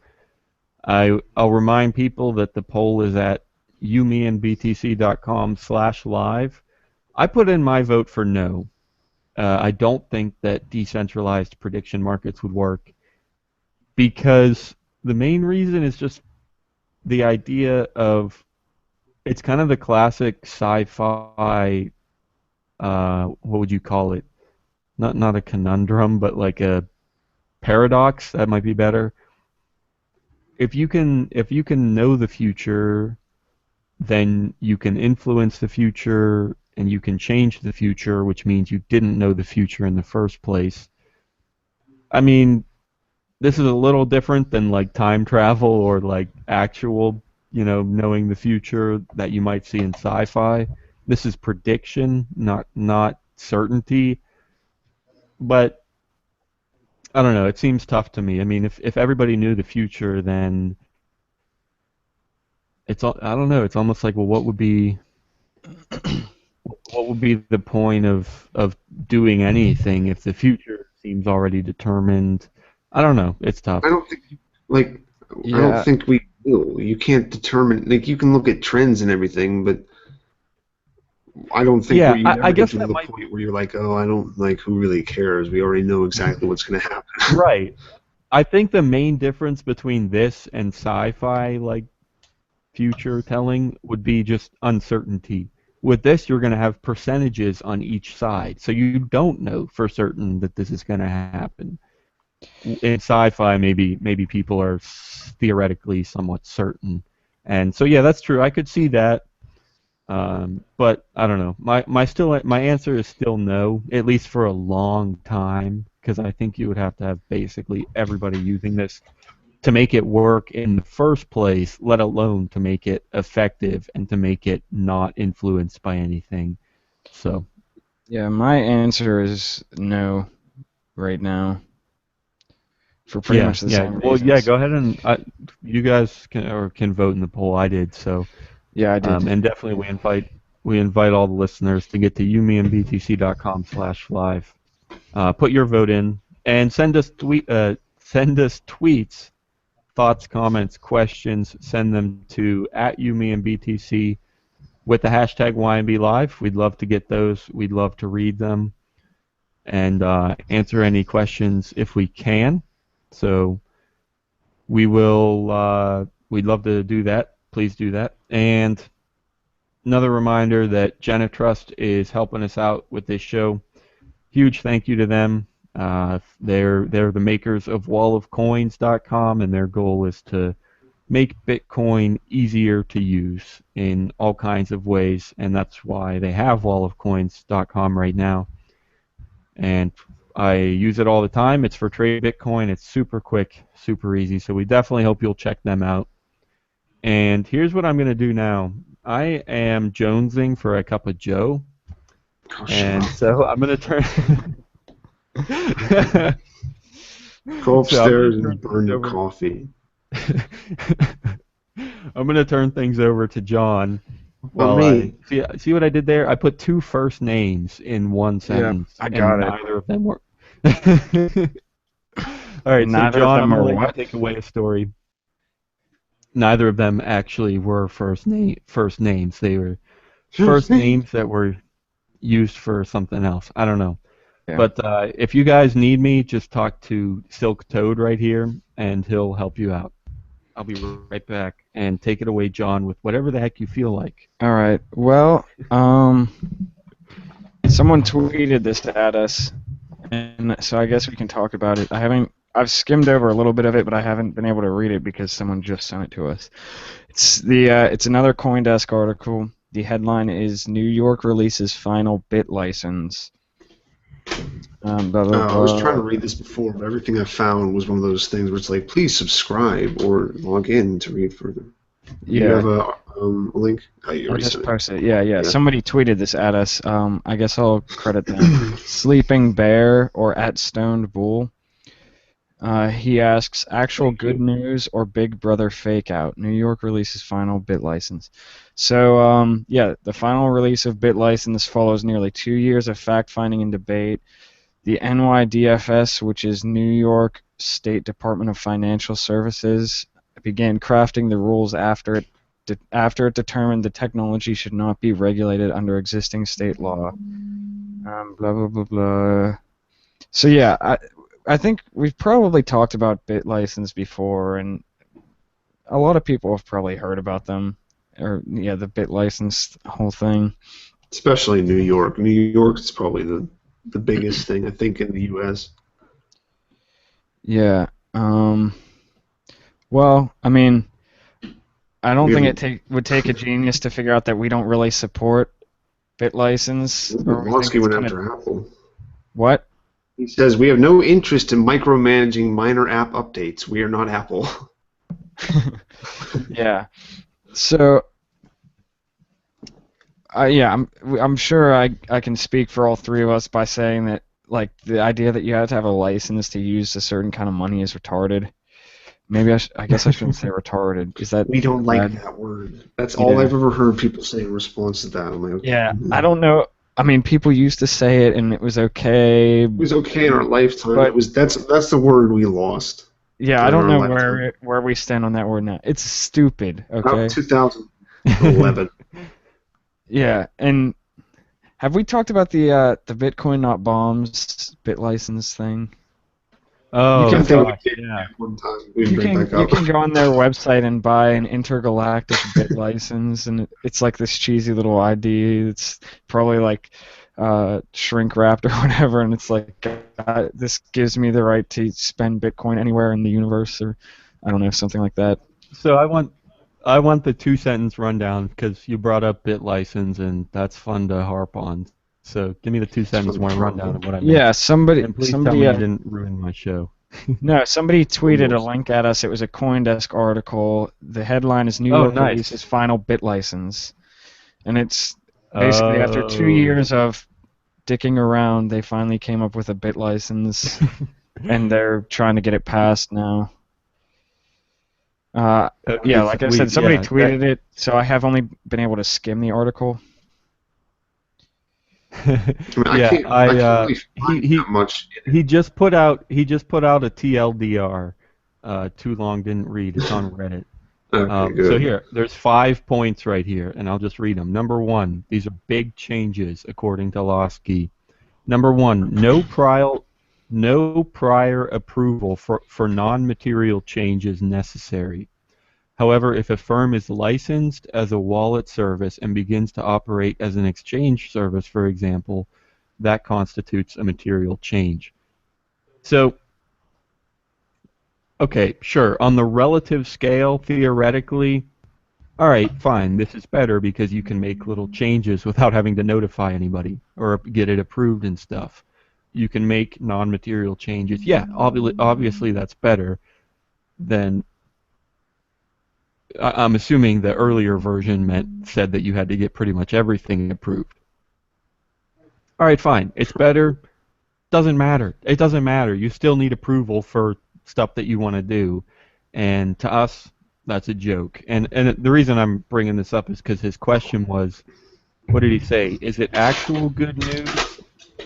I'll remind people that the poll is at umeandbtc.com/live. I put in my vote for no. I don't think that decentralized prediction markets would work because the main reason is just the idea of it's kind of the classic sci-fi. What would you call it? Not a conundrum, but like a paradox. That might be better. If you can know the future, then you can influence the future and you can change the future, which means you didn't know the future in the first place. I mean, this is a little different than like time travel or like actual, knowing the future that you might see in sci-fi. This is prediction, not certainty. But I don't know, it seems tough to me. I mean, if everybody knew the future, then I don't know, it's almost like, well, what would be the point of doing anything if the future seems already determined? I don't know. It's tough. I don't think like I don't Yeah, think we will. You can't determine like you can look at trends and everything, but I don't think Yeah, you'd I ever get guess to that the might point where you're like, oh, I don't like who really cares. We already know exactly what's going to happen. right. I think the main difference between this and sci-fi, like future telling, would be just uncertainty. With this, you're going to have percentages on each side, so you don't know for certain that this is going to happen. In sci-fi, maybe people are theoretically somewhat certain, and so yeah, that's true. I could see that, but I don't know. My answer is still no, at least for a long time, because I think you would have to have basically everybody using this to make it work in the first place, let alone to make it effective and to make it not influenced by anything. So yeah. My answer is no right now for pretty yeah, much the yeah. same Well, yeah. reasons. Go ahead and you guys can vote in the poll. I did so. Yeah, I did. And definitely we invite all the listeners to get to umeandbtc.com/live. Put your vote in and send us tweets, thoughts, comments, questions. Send them to @umeandbtc with the hashtag YMBLive. We'd love to get those. We'd love to read them and answer any questions if we can. So we will. We'd love to do that. Please do that. And another reminder that Genitrust is helping us out with this show. Huge thank you to them. They're the makers of wallofcoins.com, and their goal is to make Bitcoin easier to use in all kinds of ways, and that's why they have wallofcoins.com right now. And I use it all the time. It's for trade Bitcoin. It's super quick, super easy. So we definitely hope you'll check them out. And here's what I'm going to do now. I am jonesing for a cup of Joe, Oh, and shit. so I'm going to turn. Go So I'm upstairs going to and turn burn things your over. coffee. I'm going to turn things over to John. For While I me, see what I did there. I put two first names in one Yeah, sentence, I and got it. neither of them were. All right, And so neither of John, I'm them gonna are let you what? take away a story. Neither of them actually were first names. They were first names that were used for something else. I don't know. Yeah. But if you guys need me, just talk to Silk Toad right here, and he'll help you out. I'll be right back. And take it away, John, with whatever the heck you feel like. All right. Well, someone tweeted this at us, and so I guess we can talk about it. I've skimmed over a little bit of it, but I haven't been able to read it because someone just sent it to us. It's another CoinDesk article. The headline is New York releases final bit license. Blah, blah, I was trying blah. to read this before, but everything I found was one of those things where it's like, please subscribe or log in to read further. Do you have a link? Oh, you I already just sent it. posted it. Yeah. Yeah. Somebody tweeted this at us. I guess I'll credit them. Sleeping Bear or at Stoned Bull. He asks, actual good news or Big Brother fake out? New York releases final bit license. So, the final release of bit license follows nearly 2 years of fact-finding and debate. The NYDFS, which is New York State Department of Financial Services, began crafting the rules after it determined the technology should not be regulated under existing state law. Blah, blah, blah, blah. So, yeah, I think we've probably talked about BitLicense before, and a lot of people have probably heard about them, or the BitLicense whole thing. Especially New York. New York is probably the biggest thing, I think, in the U.S. Yeah. Well, I mean, I don't think it would take a genius to figure out that we don't really support BitLicense. Or we think Losky it's went kind of after Apple. what? He says, we have no interest in micromanaging minor app updates. We are not Apple. Yeah. So, I'm sure I can speak for all three of us by saying that, like, the idea that you have to have a license to use a certain kind of money is retarded. Maybe I guess I shouldn't say retarded. Is that We don't like bad? that word. That's all I've ever heard people say in response to that. I'm like, okay. Yeah, I don't know. I mean, people used to say it, and it was okay. It was okay in our lifetime. But that's the word we lost. Yeah, I don't in our know lifetime. where we stand on that word now. It's stupid. Okay. About 2011. Yeah, and have we talked about the Bitcoin not bombs bit license thing? Oh, You can gosh, did yeah. one time. We You bring can back up. go on their website and buy an intergalactic bit license, and it's like this cheesy little ID. It's probably like shrink wrapped or whatever, and it's like this gives me the right to spend Bitcoin anywhere in the universe, or I don't know, something like that. So I want the 2-sentence rundown because you brought up bit license and that's fun to harp on. So give me the 2-sentence fun to harp rundown on. of what I meant. Yeah, somebody And please tell me uh, you didn't ruin my show. No, somebody tweeted a Almost. link at us. It was a CoinDesk article. The headline is New York nice. releases final bit license. And it's basically after 2 years of dicking around, they finally came up with a bit license, and they're trying to get it passed now. Okay, Yeah, like I said, somebody yeah, tweeted it, so I have only been able to skim the article. I can't really find he that much. he just put out a TLDR. Too long didn't read. It's on Reddit. Okay, good. So here, there's 5 points right here, and I'll just read them. Number 1, these are big changes according to Losky. Number 1, no prior approval for non-material changes necessary. However, if a firm is licensed as a wallet service and begins to operate as an exchange service, for example, that constitutes a material change. So, okay, sure, on the relative scale, theoretically, all right, fine, this is better because you can make little changes without having to notify anybody or get it approved and stuff. You can make non-material changes. Yeah, obviously that's better than... I'm assuming the earlier version said that you had to get pretty much everything approved. All right, fine. It's better. Doesn't matter. It doesn't matter. You still need approval for stuff that you want to do. And to us, that's a joke. And the reason I'm bringing this up is because his question was, what did he say? Is it actual good news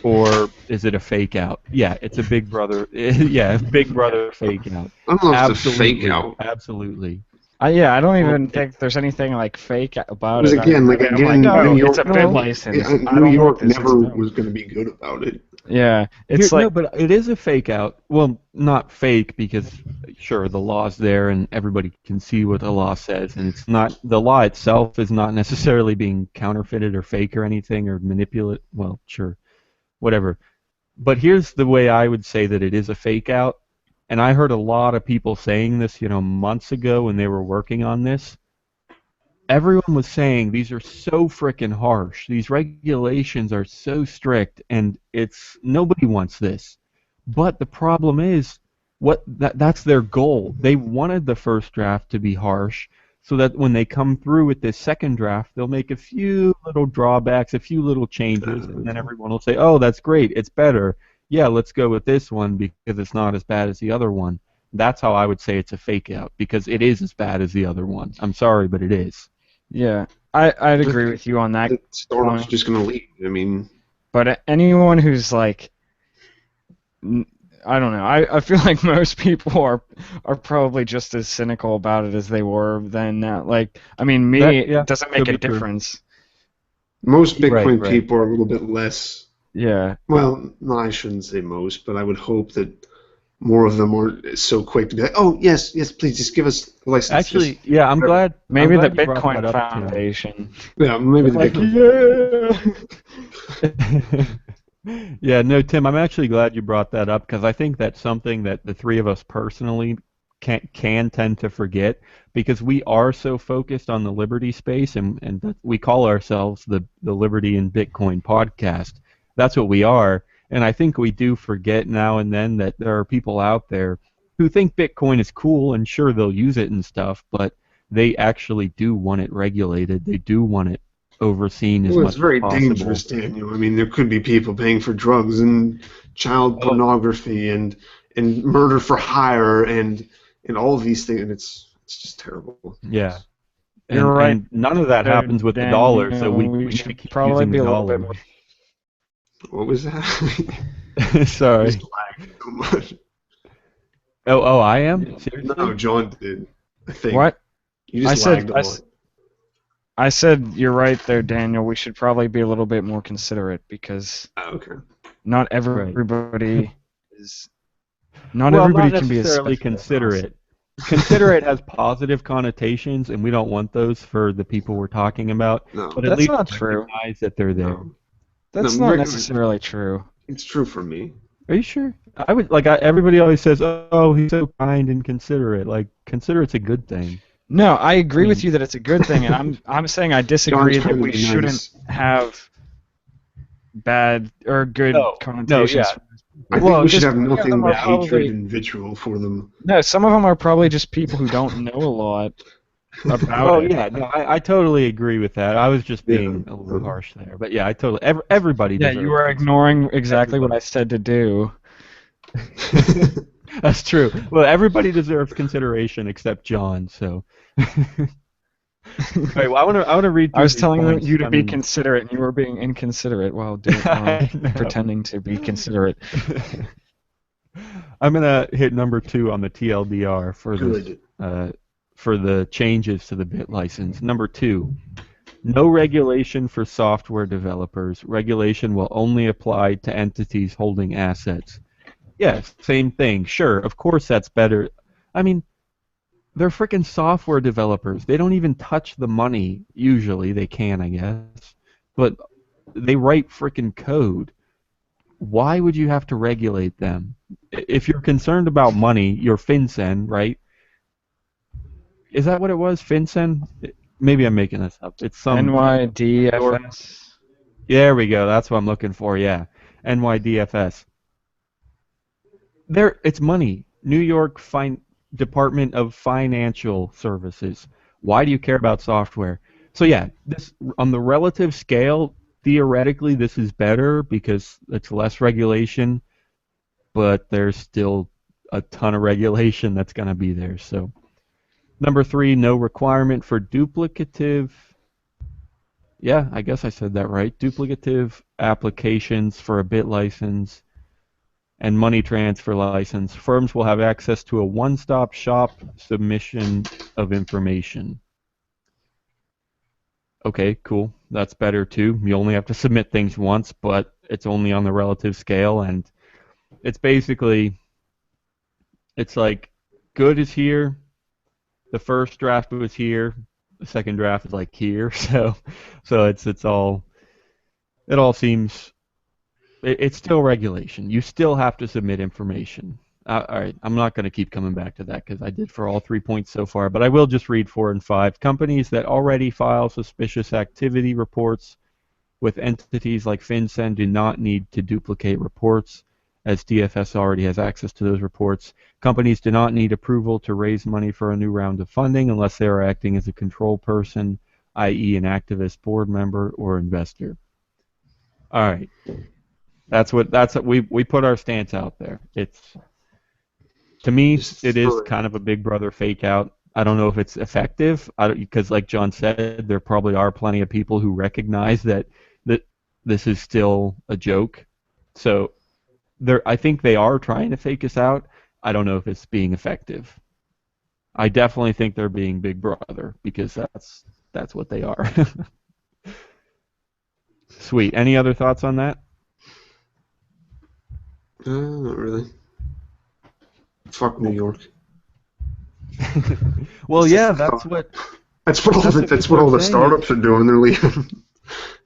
or is it a fake out? Yeah, it's a Big Brother. Yeah, Big Brother fake out. I don't know if it's a Absolutely, fake out. absolutely. I don't Well, even think there's anything like fake about Because it. again, like I'm again, like, oh, New it's York, a bit license. I New don't York think this never is was going to be good about it. Yeah, it's No, like but it is a fake out. Well, not fake because sure the law's there and everybody can see what the law says, and it's not the law itself is not necessarily being counterfeited or fake or anything or manipulate. Well, sure, whatever. But here's the way I would say that it is a fake out, and I heard a lot of people saying this, months ago when they were working on this. Everyone was saying these are so frickin' harsh. These regulations are so strict, and it's nobody wants this. But the problem is, that's their goal. They wanted the first draft to be harsh, so that when they come through with this second draft, they'll make a few little drawbacks, a few little changes, and then everyone will say, "Oh, that's great. It's better. Yeah, let's go with this one because it's not as bad as the other one." That's how I would say it's a fake out because it is as bad as the other one. I'm sorry, but it is. yeah, I'd agree with you on that. The startups point. just going to leave. I mean, But anyone who's like, I don't know. I feel like most people are probably just as cynical about it as they were then. Like, I mean, it doesn't make could a be true. difference. most Bitcoin Right. people are a little bit less. Yeah. Well, no, I shouldn't say most, but I would hope that more of them aren't so quick to be like, "Oh, yes, please, just give us a license." Actually, yeah, I'm glad. Maybe I'm the glad you brought Bitcoin that up, Tim. Foundation. Yeah, maybe the Like, Bitcoin. yeah. Yeah, no, Tim, I'm actually glad you brought that up because I think that's something that the three of us personally can tend to forget because we are so focused on the Liberty space and we call ourselves the Liberty and Bitcoin podcast. That's what we are. And I think we do forget now and then that there are people out there who think Bitcoin is cool and sure they'll use it and stuff, but they actually do want it regulated. They do want it overseen as Well, much it's very as possible. dangerous, Daniel. I mean, there could be people paying for drugs and child pornography and murder for hire and all of these things, and it's just terrible. Yeah. You're right. And none of that There, happens with the Dan, dollar, you so know, we we need should to keep probably using be the a little bit dollar. more. What was that? Sorry. Just lagged so much. Oh, I am? Seriously? No, John did. I think. What? You just lagged a lot. I said you're right there, Daniel. We should probably be a little bit more considerate because Okay. not everybody is. Well, Not everybody not can be as necessarily special as us. considerate. Considerate has positive connotations, and we don't want those for the people we're talking about. No. But at That's least not true. recognize that they're there. No. That's No, not regular- necessarily true. It's true for me. Are you sure? I would everybody always says, "Oh, he's so kind and considerate." Like, considerate's a good thing. No, I agree with you that it's a good thing, and I'm saying I disagree John's that trying we to be shouldn't nice. have bad or good No, connotations. yeah. I think Well, we should just have some of nothing them but are probably- hatred and vitriol for them. No, some of them are probably just people who don't know a lot about Oh it. yeah, no, I totally agree with that. I was just being a little harsh there, but yeah, I totally. Everybody. Yeah, deserves you were it. ignoring exactly what I said to do. That's true. Well, everybody deserves consideration except John. So. Wait, well, I want to read. I was telling points. you to I be mean- considerate, and you were being inconsiderate while I know. pretending to be considerate. I'm gonna hit number 2 on the TLDR for this, Good. for the changes to the bit license. Number 2, no regulation for software developers. Regulation will only apply to entities holding assets. Yes, same thing. Sure, of course that's better. I mean, they're freaking software developers. They don't even touch the money. Usually they can, I guess, but they write freaking code. Why would you have to regulate them? If you're concerned about money, you're FinCEN, right? Is that what it was, FinCEN? Maybe I'm making this up. It's some NYDFS. There we go. That's what I'm looking for. Yeah, NYDFS. It's money. New York Department of Financial Services. Why do you care about software? So yeah, this on the relative scale, theoretically, this is better because it's less regulation, but there's still a ton of regulation that's going to be there. So, number 3, no requirement for duplicative Yeah, I guess I said that right. Duplicative applications for a bit license and money transfer license. Firms will have access to a one-stop shop submission of information. Okay, cool. That's better too. You only have to submit things once, but it's only on the relative scale, and it's basically, it's like good is here, the first draft was here, the second draft is like here, so it's all, it all seems, it's still regulation. You still have to submit information. All right, I'm not going to keep coming back to that because I did for all 3 points so far, but I will just read 4 and 5. Companies that already file suspicious activity reports with entities like FinCEN do not need to duplicate reports, as DFS already has access to those reports. Companies do not need approval to raise money for a new round of funding unless they are acting as a control person, i.e. an activist, board member, or investor. All right. That's what we put our stance out there. It's, to me, it is kind of a Big Brother fake out. I don't know if it's effective, because like John said, there probably are plenty of people who recognize that this is still a joke. So I think they are trying to fake us out. I don't know if it's being effective. I definitely think they're being Big Brother because that's what they are. Sweet. Any other thoughts on that? Not really. Fuck New York. Well, yeah, that's what all the startups are doing. They're leaving.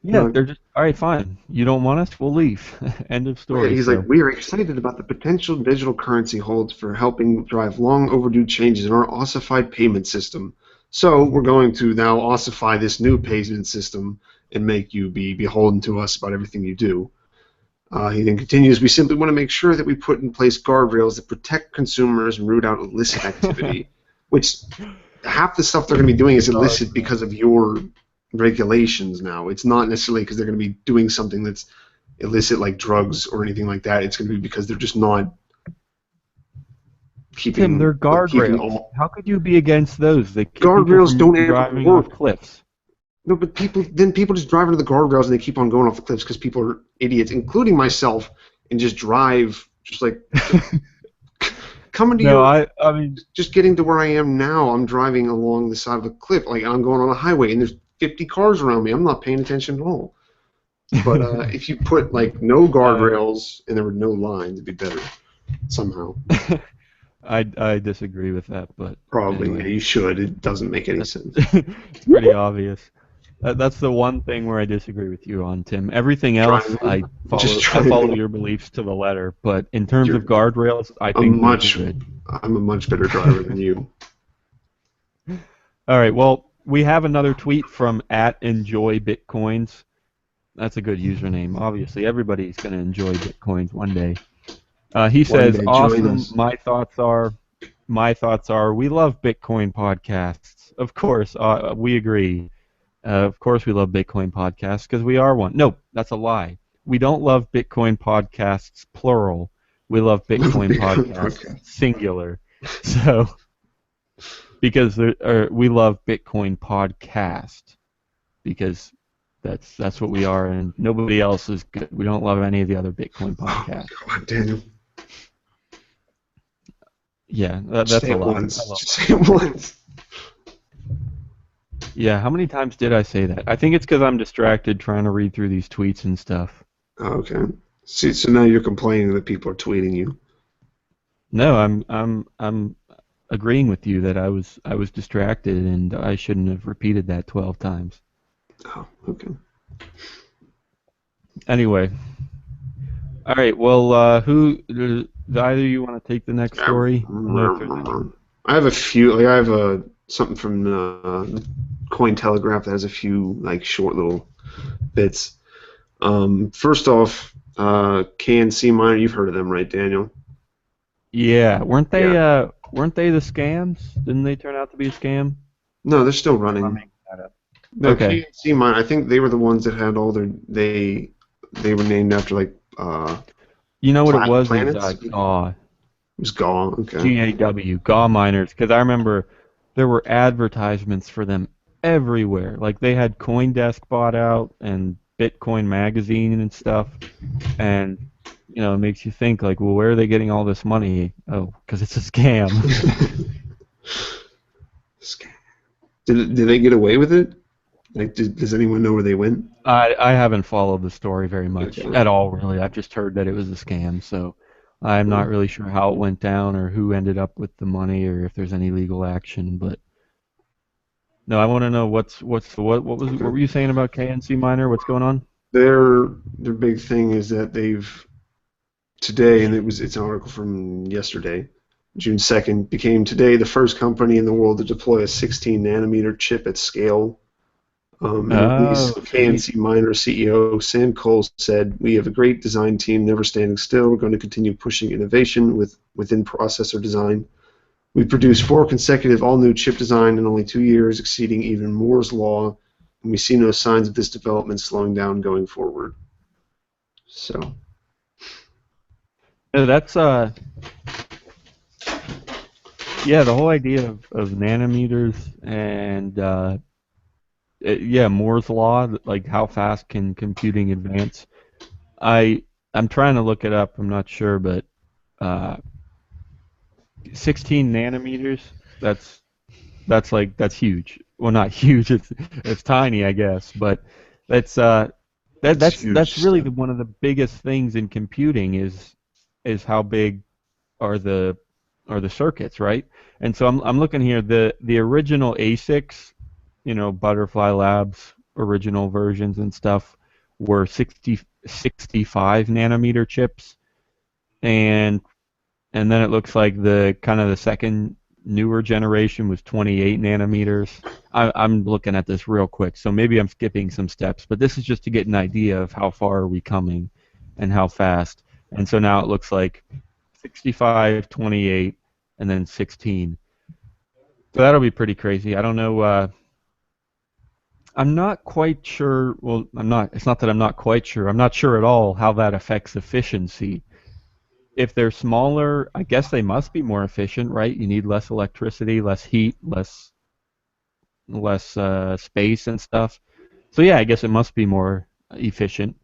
Yeah, they're just, all right, fine. You don't want us? We'll leave. End of story. Yeah, he's like, we are excited about the potential digital currency holds for helping drive long overdue changes in our ossified payment system. So we're going to now ossify this new payment system and make you be beholden to us about everything you do. He then continues, we simply want to make sure that we put in place guardrails that protect consumers and root out illicit activity, which half the stuff they're going to be doing is illicit because of your regulations now. It's not necessarily because they're going to be doing something that's illicit like drugs or anything like that. It's going to be because they're just not keeping... Tim, they're guardrails. How could you be against those? They keep guardrails don't driving ever work. Off cliffs. No, but people just drive into the guardrails and they keep on going off the cliffs because people are idiots, including myself, and just drive just like coming to I mean, just getting to where I am now. I'm driving along the side of a cliff, like I'm going on a highway, and there's 50 cars around me. I'm not paying attention at all. But if you put like no guardrails and there were no lines, it'd be better somehow. I disagree with that, but probably anyway. Yeah, you should. It doesn't make any sense. It's pretty obvious. That's the one thing where I disagree with you on, Tim. Everything else, I follow your beliefs to the letter. But in terms of guardrails, I think I'm a much better driver than you. All right. Well, we have another tweet from @EnjoyBitcoins. That's a good username. Obviously, everybody's going to enjoy Bitcoins one day. He says, "Awesome. My thoughts are, we love Bitcoin podcasts. Of course, we agree. Of course, we love Bitcoin podcasts because we are one. No, that's a lie. We don't love Bitcoin podcasts plural. We love Bitcoin podcasts singular. So, because we love Bitcoin podcast because that's what we are, and nobody else is good. We don't love any of the other Bitcoin podcasts." Oh, God, Daniel. Yeah, that's a lot. Just say it once. Yeah, how many times did I say that? I think it's because I'm distracted trying to read through these tweets and stuff. Oh, okay. See, so now you're complaining that people are tweeting you. No, I'm agreeing with you that I was distracted and I shouldn't have repeated that 12 times. Oh, okay. Anyway. All right. Well, who does either you want to take the next story? I have a few. Like I have something from Cointelegraph that has a few like short little bits. First off, KNC Miner. You've heard of them, right, Daniel? Yeah. Weren't they the scams? Didn't they turn out to be a scam? No, they're still running. No, okay. KNC Miner. I think they were the ones that had all their. They were named after like. You know what it was? Planets? GAW. It was GAW. Okay. GAW. GAW miners. Because I remember there were advertisements for them everywhere. Like they had CoinDesk bought out and Bitcoin Magazine and stuff, and it makes you think like, well, where are they getting all this money? Oh, because it's a scam. Did they get away with it? Like, does anyone know where they went? I haven't followed the story very much Okay. at all, really. I've just heard that it was a scam, so I'm not really sure how it went down or who ended up with the money or if there's any legal action. But no, I want to know what were you saying about KNC Miner? What's going on? Their big thing is that they've today, and it's an article from yesterday, June 2nd, became today the first company in the world to deploy a 16 nanometer chip at scale. And at least KNC Miner CEO Sam Cole said, "We have a great design team, never standing still. We're going to continue pushing innovation within processor design. We produced 4 consecutive all-new chip design in only 2 years, exceeding even Moore's law, and we see no signs of this development slowing down going forward." So. That's yeah, the whole idea of nanometers and Moore's law, like how fast can computing advance? I'm trying to look it up. I'm not sure, but 16 nanometers. That's huge. Well, not huge. It's tiny, I guess. But that's really one of the biggest things in computing is how big are the circuits, right? And so I'm looking here. The original ASICs, Butterfly Labs original versions and stuff were 65 nanometer chips, and then it looks like the second newer generation was 28 nanometers. I'm looking at this real quick, so maybe I'm skipping some steps, but this is just to get an idea of how far are we coming and how fast. And so now it looks like 65, 28, and then 16. So that'll be pretty crazy. I don't know. I'm not quite sure. Well, I'm not. It's not that I'm not quite sure. I'm not sure at all how that affects efficiency. If they're smaller, I guess they must be more efficient, right? You need less electricity, less heat, less space and stuff. So yeah, I guess it must be more efficient.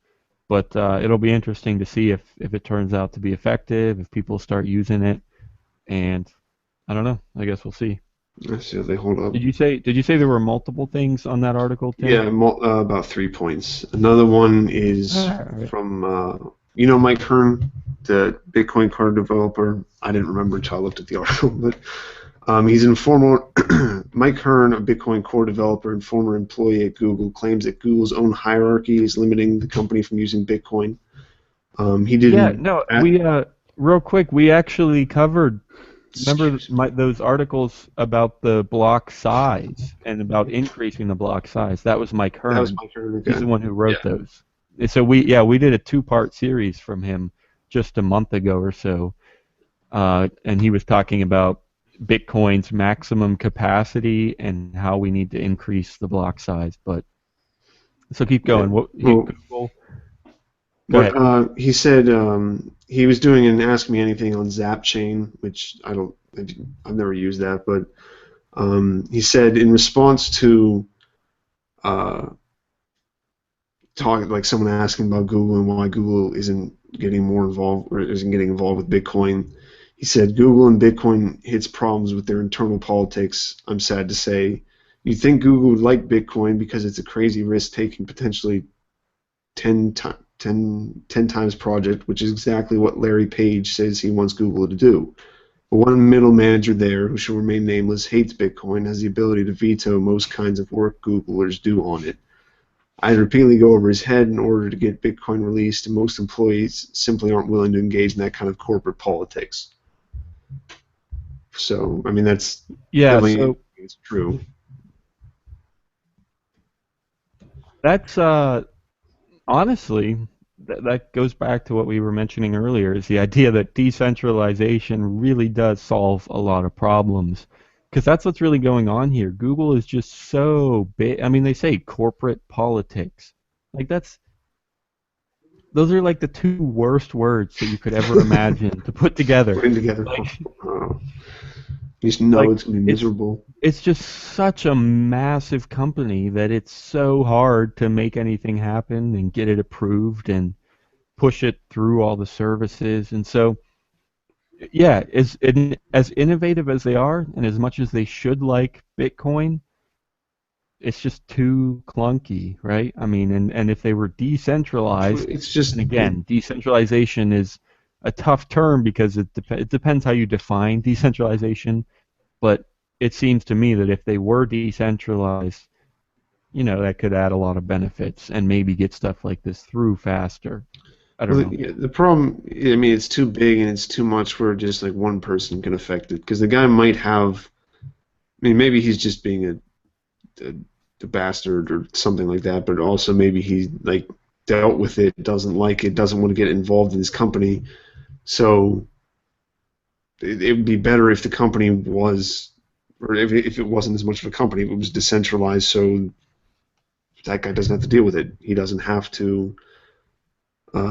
But it'll be interesting to see if it turns out to be effective, if people start using it, and I don't know. I guess we'll see. Let's see how they hold up. Did you say there were multiple things on that article, Tim? Yeah, about 3 points. Another one is from Mike Hearn, the Bitcoin card developer. I didn't remember until I looked at the article, but he's an former Mike Hearn, a Bitcoin core developer and former employee at Google, claims that Google's own hierarchy is limiting the company from using Bitcoin. He didn't. Yeah, no, we real quick, we actually covered. Remember those articles about the block size and about increasing the block size? That was Mike Hearn. That was Mike Hearn. Okay. He's the one who wrote those. So we did a 2-part series from him just a month ago or so, and he was talking about Bitcoin's maximum capacity and how we need to increase the block size. But so keep going. He said he was doing an Ask Me Anything on Zapchain, which I've never used that, but he said in response to someone asking about Google and why Google isn't getting more involved or isn't getting involved with Bitcoin, he said Google and Bitcoin hits problems with their internal politics. I'm sad to say. You'd think Google would like Bitcoin because it's a crazy risk-taking, potentially 10 times project, which is exactly what Larry Page says he wants Google to do. But one middle manager there, who shall remain nameless, hates Bitcoin, has the ability to veto most kinds of work Googlers do on it. I'd repeatedly go over his head in order to get Bitcoin released, and most employees simply aren't willing to engage in that kind of corporate politics. So, I mean, that's it's true. That's honestly, that goes back to what we were mentioning earlier, is the idea that decentralization really does solve a lot of problems. Because that's what's really going on here. Google is just so big. I mean, they say corporate politics. Like those are like the 2 worst words that you could ever imagine to put together. Putting together. You just know Like it's gonna be it's miserable. it's just such a massive company that it's so hard to make anything happen and get it approved and push it through all the services. And so, yeah, as innovative as they are, and as much as they should like Bitcoin, it's just too clunky, right? I mean, and if they were Well, decentralized, it's just and again, decentralization is a tough term because it depends how you define decentralization, but it seems to me that if they were decentralized, that could add a lot of benefits and maybe get stuff like this through faster. I don't well, know. the problem. I mean, it's too big and it's too much where just like one person can affect it. Because the guy might have. I mean, maybe he's just being a, a bastard or something like that, but also maybe he like dealt with it, doesn't like it, doesn't want to get involved in his company. So it would be better if the company was, or if it wasn't as much of a company, if it was decentralized, so that guy doesn't have to deal with it. He doesn't have to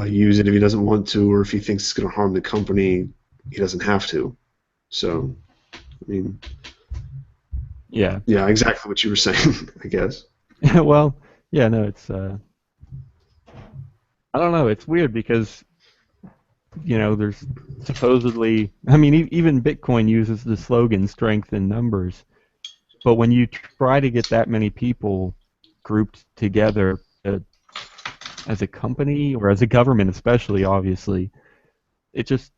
use it if he doesn't want to, or if he thinks it's going to harm the company, he doesn't have to. So, I mean, Yeah. yeah, exactly what you were saying, I guess. Well, yeah, no, it's I don't know, it's weird because there's supposedly, I mean, even Bitcoin uses the slogan "strength in numbers," but when you try to get that many people grouped together as a company or as a government, especially, obviously, it just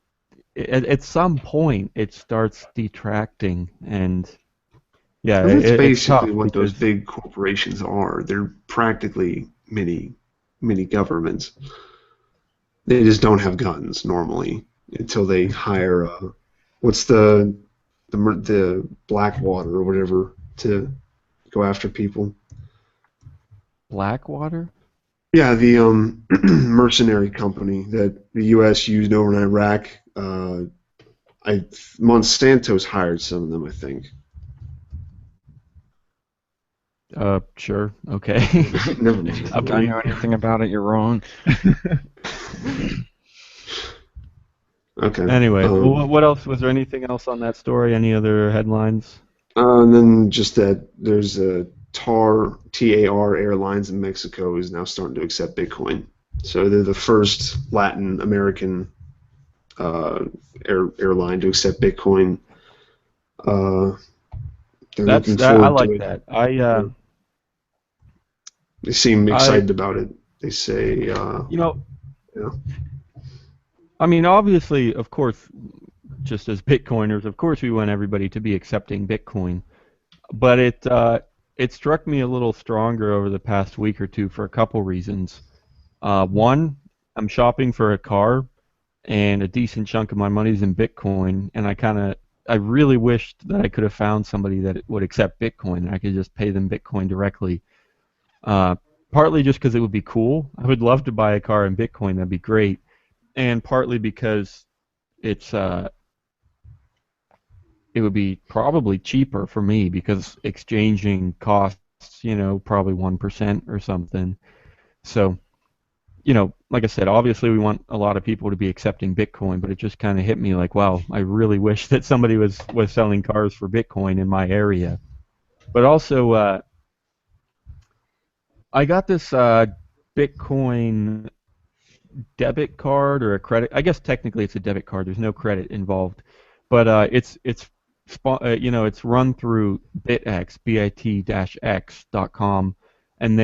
at some point it starts detracting, and yeah, Well, that's it's basically tough what those because big corporations are. They're practically mini governments. They just don't have guns normally until they hire what's the Blackwater or whatever to go after people. Blackwater. Yeah, the mercenary company that the U.S. used over in Iraq. I Monsanto's hired some of them, I think. Sure, okay. Never mind. I If I believe know you. anything about it, you're wrong. Okay. Anyway, well, what else was there? Anything else on that story? Any other headlines? And then just that there's a TAR Airlines in Mexico is now starting to accept Bitcoin. So they're the first Latin American airline to accept Bitcoin. Uh, they're That's looking that. I forward to like it. that. They seem I, excited about it. They say, you know, yeah. I mean, obviously, of course, just as Bitcoiners, of course, we want everybody to be accepting Bitcoin. But it struck me a little stronger over the past week or two for a couple reasons. One, I'm shopping for a car, and a decent chunk of my money's in Bitcoin, and I really wished that I could have found somebody that would accept Bitcoin, and I could just pay them Bitcoin directly. Uh, Partly just because it would be cool. I would love to buy a car in Bitcoin. That'd be great. And partly because it's it would be probably cheaper for me because exchanging costs, probably 1% or something. So, like I said, obviously we want a lot of people to be accepting Bitcoin, but it just kind of hit me like, wow, I really wish that somebody was selling cars for Bitcoin in my area. But also, I got this Bitcoin debit card or a credit. I guess technically it's a debit card. There's no credit involved, but it's run through BitX, bit-x.com, and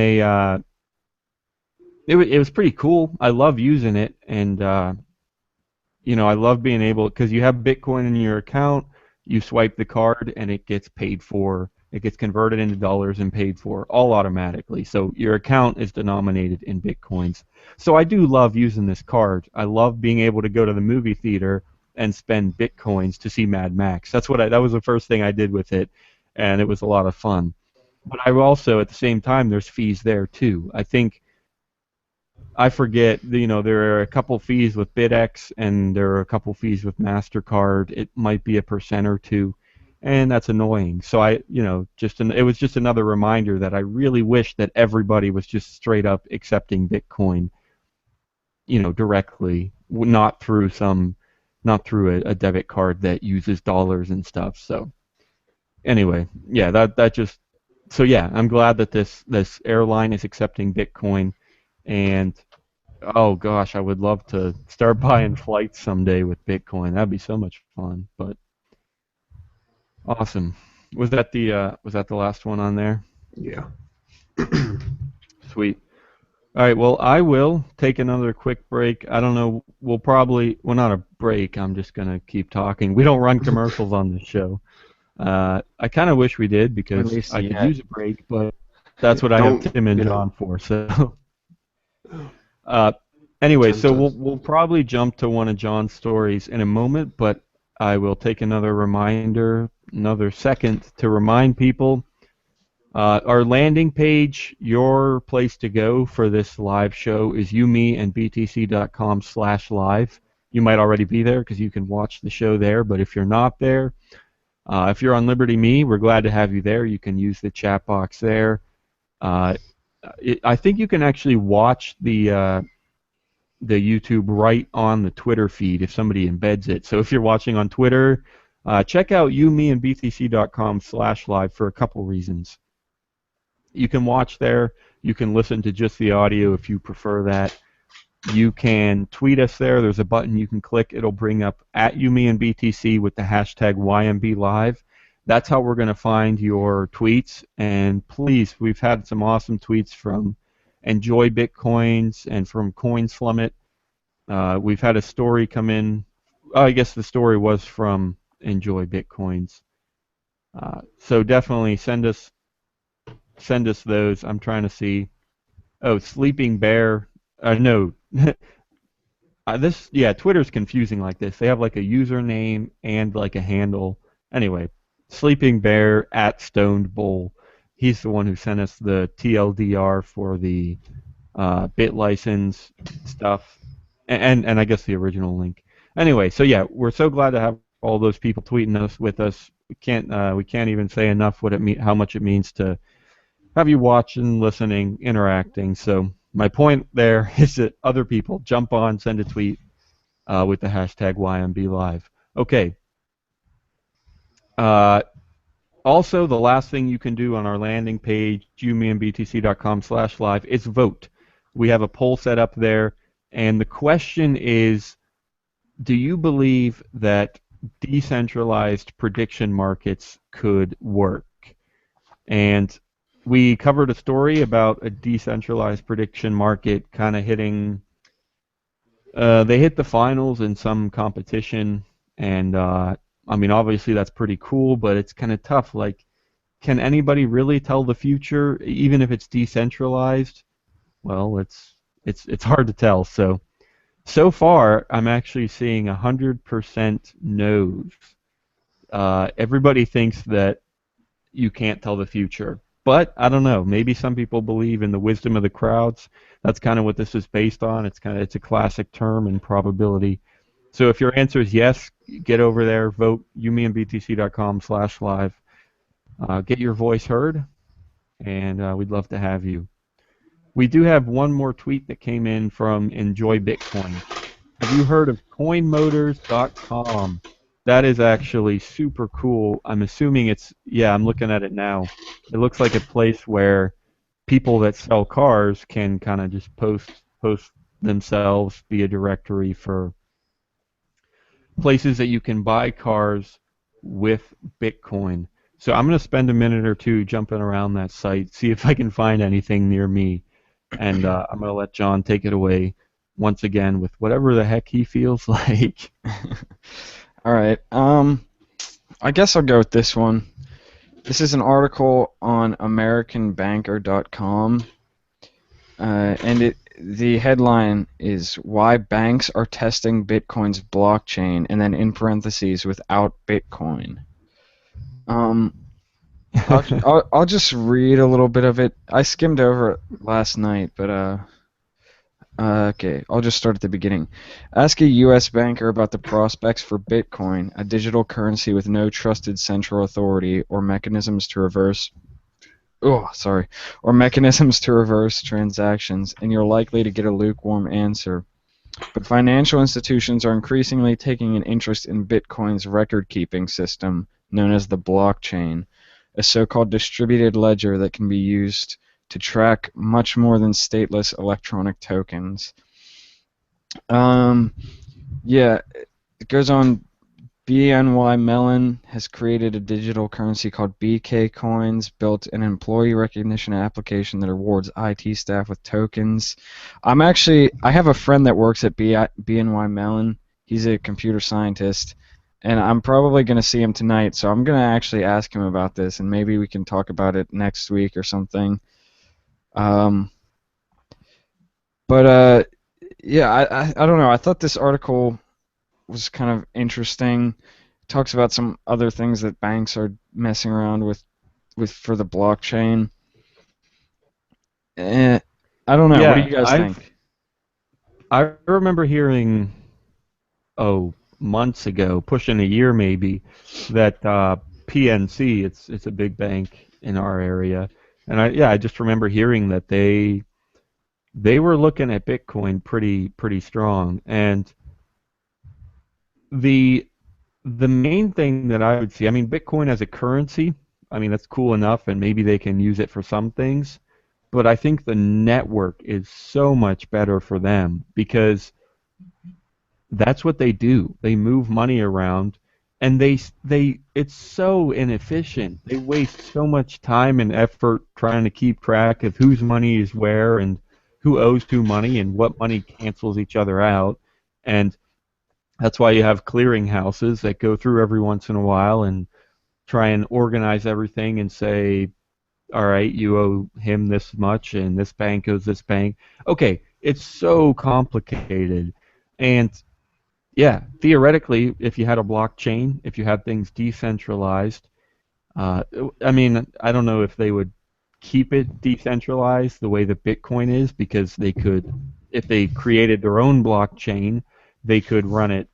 it was pretty cool. I love using it, and I love being able because you have Bitcoin in your account. You swipe the card, and it gets paid for. It gets converted into dollars and paid for all automatically. So your account is denominated in Bitcoins. So I do love using this card. I love being able to go to the movie theater and spend Bitcoins to see Mad Max. That was the first thing I did with it, and it was a lot of fun. But I also, at the same time, there's fees there too. I forget, there are a couple fees with BitX and there are a couple fees with MasterCard. It might be a percent or two, and that's annoying. So it was just another reminder that I really wish that everybody was just straight up accepting Bitcoin, directly, not through a debit card that uses dollars and stuff. So anyway, yeah, that just so yeah, I'm glad that this airline is accepting Bitcoin, and oh gosh, I would love to start buying flights someday with Bitcoin. That'd be so much fun. But awesome. Was that the last one on there? Yeah. Sweet. All right, well, I will take another quick break. I don't know, we'll probably, well, not a break, I'm just going to keep talking. We don't run commercials on this show. I kind of wish we did At because least I could yet. use a break, but that's what I have Don't, Tim and you know, John for. So, uh, anyway, tempt so us. we'll probably jump to one of John's stories in a moment, but I will take another second to remind people. Our landing page, your place to go for this live show is youmeandbtc.com/live. You might already be there because you can watch the show there, but if you're not there, if you're on Liberty Me, we're glad to have you there. You can use the chat box there. Uh, I think you can actually watch the YouTube right on the Twitter feed if somebody embeds it. So if you're watching on Twitter, check out youmeandbtc.com/live for a couple reasons. You can watch there. You can listen to just the audio if you prefer that. You can tweet us there. There's a button you can click. It'll bring up at YouMeAndBTC with the hashtag YMBLive. That's how we're going to find your tweets. And please, we've had some awesome tweets from Enjoy Bitcoins and from CoinSlumit. We've had a story come in. Oh, I guess the story was from Enjoy Bitcoins. So definitely send us those. I'm trying to see. Oh, Sleeping Bear. No. Twitter's confusing like this. They have like a username and like a handle. Anyway, Sleeping Bear at Stoned Bull. He's the one who sent us the TLDR for the bit license stuff, and I guess the original link. Anyway, so yeah, we're so glad to have all those people tweeting us with us. We can't even say enough how much it means to have you watching, listening, interacting. So my point there is that other people jump on, send a tweet with the hashtag YMBLive. Okay. Also, the last thing you can do on our landing page, youmeandbtc.com/live, is vote. We have a poll set up there, and the question is, do you believe that decentralized prediction markets could work? And we covered a story about a decentralized prediction market kind of hitting. They hit the finals in some competition, and I mean, obviously that's pretty cool, but it's kind of tough. Like, can anybody really tell the future, even if it's decentralized? Well, it's hard to tell. So far, I'm actually seeing 100% no's. Everybody thinks that you can't tell the future. But I don't know. Maybe some people believe in the wisdom of the crowds. That's kind of what this is based on. It's a classic term in probability. So if your answer is yes, get over there, vote youmeandbtc.com/live. Get your voice heard, and we'd love to have you. We do have one more tweet that came in from Enjoy Bitcoin. Have you heard of coinmotors.com? That is actually super cool. I'm assuming I'm looking at it now. It looks like a place where people that sell cars can kind of just post themselves, be a directory for places that you can buy cars with Bitcoin. So I'm going to spend a minute or two jumping around that site, see if I can find anything near me. And I'm going to let John take it away once again with whatever the heck he feels like. All right. I guess I'll go with this one. This is an article on AmericanBanker.com, and the headline is "Why Banks Are Testing Bitcoin's Blockchain," and then in parentheses, "without Bitcoin." I'll just read a little bit of it. I skimmed over it last night, but okay, I'll just start at the beginning. Ask a U.S. banker about the prospects for Bitcoin, a digital currency with no trusted central authority or mechanisms to reverse transactions, and you're likely to get a lukewarm answer. But financial institutions are increasingly taking an interest in Bitcoin's record-keeping system, known as the blockchain, a so-called distributed ledger that can be used to track much more than stateless electronic tokens. Yeah, it goes on. BNY Mellon has created a digital currency called BK Coins, built an employee recognition application that rewards IT staff with tokens. I have a friend that works at BNY Mellon. He's a computer scientist, and I'm probably going to see him tonight, so I'm going to actually ask him about this, and maybe we can talk about it next week or something. Um, but yeah, I don't know. I thought this article was kind of interesting. Talks about some other things that banks are messing around with for the blockchain. I don't know. What do Yeah, you guys think? I remember hearing, months ago, pushing a year maybe, that PNC, it's a big bank in our area, and I just remember hearing that they were looking at Bitcoin pretty strong, and the the main thing that I would see, I mean, Bitcoin as a currency, I mean, that's cool enough, and maybe they can use it for some things, but I think the network is so much better for them because that's what they do. They move money around, and they it's so inefficient. They waste so much time and effort trying to keep track of whose money is where and who owes who money and what money cancels each other out. And that's why you have clearinghouses that go through every once in a while and try and organize everything and say, all right, you owe him this much and this bank owes this bank. Okay, it's so complicated. And yeah, theoretically, if you had a blockchain, if you had things decentralized, uh, I mean, I don't know if they would keep it decentralized the way that Bitcoin is, because they could, if they created their own blockchain, they could run it,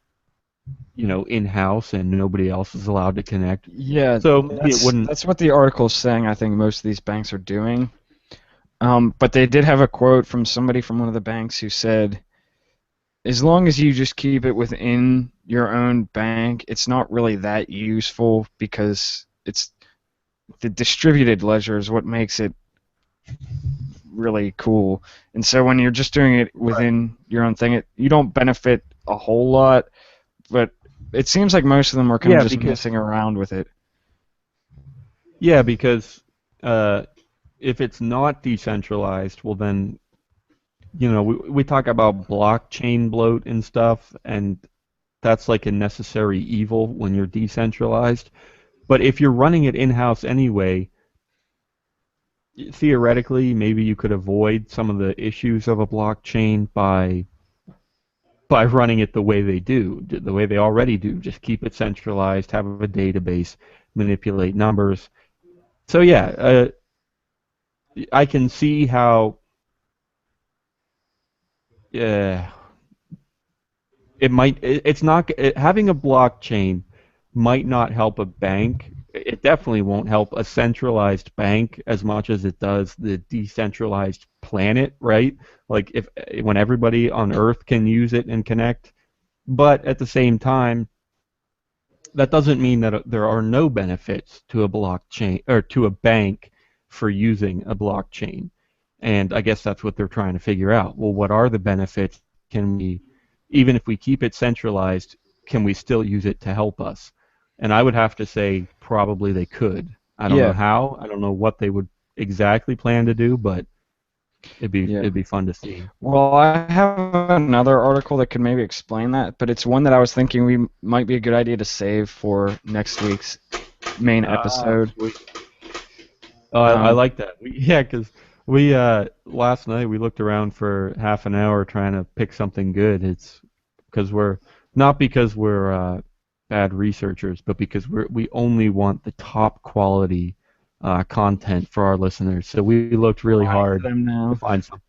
in-house, and nobody else is allowed to connect. Yeah, So maybe it wouldn't. that's what the article's saying. I think most of these banks are doing. But they did have a quote from somebody from one of the banks who said, as long as you just keep it within your own bank, it's not really that useful because it's the distributed ledger is what makes it really cool. And so when you're just doing it within your own thing, you don't benefit a whole lot, but it seems like most of them are kind of Yeah, just because messing around with it. yeah, because uh, if it's not decentralized, well then, we talk about blockchain bloat and stuff, and that's like a necessary evil when you're decentralized. But if you're running it in-house anyway, theoretically, maybe you could avoid some of the issues of a blockchain by running it the way they do, the way they already do. Just keep it centralized, have a database, manipulate numbers. So yeah, I can see how uh, it's not having a blockchain might not help a bank. It definitely won't help a centralized bank as much as it does the decentralized planet, right? Like if when everybody on Earth can use it and connect. But at the same time, that doesn't mean that there are no benefits to a blockchain or to a bank for using a blockchain. And I guess that's what they're trying to figure out. Well, what are the benefits? Can we, even if we keep it centralized, can we still use it to help us? And I would have to say probably they could. I don't know Yeah, how. I don't know what they would exactly plan to do, but yeah. it'd be fun to see. Well, I have another article that could maybe explain that, but it's one that I was thinking we might be a good idea to save for next week's main Ah, episode. sweet. Oh, I Um, like that. Yeah, because we last night we looked around for half an hour trying to pick something good. It's because we're not because we're bad researchers, but because we only want the top quality content for our listeners. So we looked really lying to hard them to now. find something.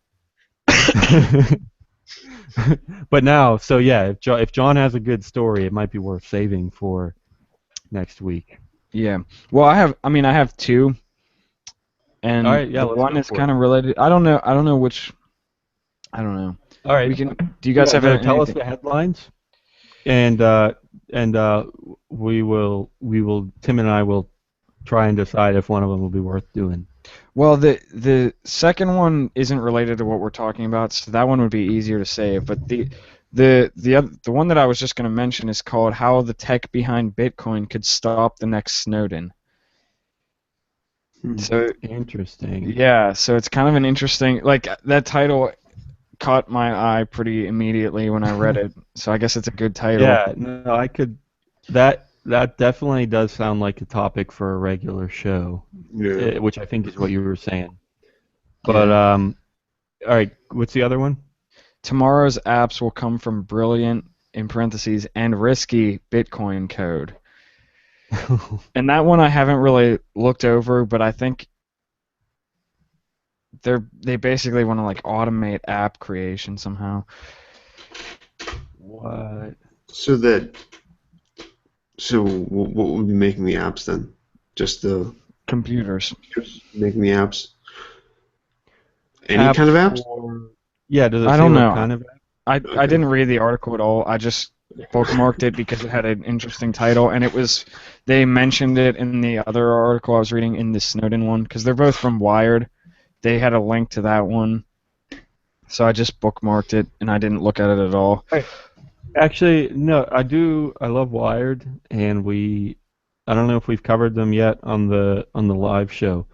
But now, so yeah, if John has a good story, it might be worth saving for next week. Yeah. Well, I have two, All and right, yeah, the let's one go is for it. kind of related. I don't know which. I don't know. All right, We can. Do you guys yeah, have no, tell us anything? the headlines. And and Tim and I will try and decide if one of them will be worth doing. Well, the second one isn't related to what we're talking about, so that one would be easier to save. But the one that I was just going to mention is called "How the Tech Behind Bitcoin Could Stop the Next Snowden." Hmm. So Interesting. yeah, so it's kind of an interesting, like that title caught my eye pretty immediately when I read it. So I guess it's a good title. Yeah, no, I could. That definitely does sound like a topic for a regular show, Yeah. which I think is what you were saying. But Yeah. all right, what's the other one? Tomorrow's apps will come from brilliant, in parentheses, and risky Bitcoin code. And that one I haven't really looked over, but I think they basically want to like automate app creation somehow. What? So that. So what would be making the apps then? Just the Computers. making the apps. Any Apps kind of apps? Yeah, does it I say don't what know. kind of? I Okay. didn't read the article at all. I just bookmarked it because it had an interesting title, and they mentioned it in the other article I was reading in the Snowden one because they're both from Wired. They had a link to that one, so I just bookmarked it and I didn't look at it at all. Actually, no, I do. I love Wired, and I don't know if we've covered them yet on the live show.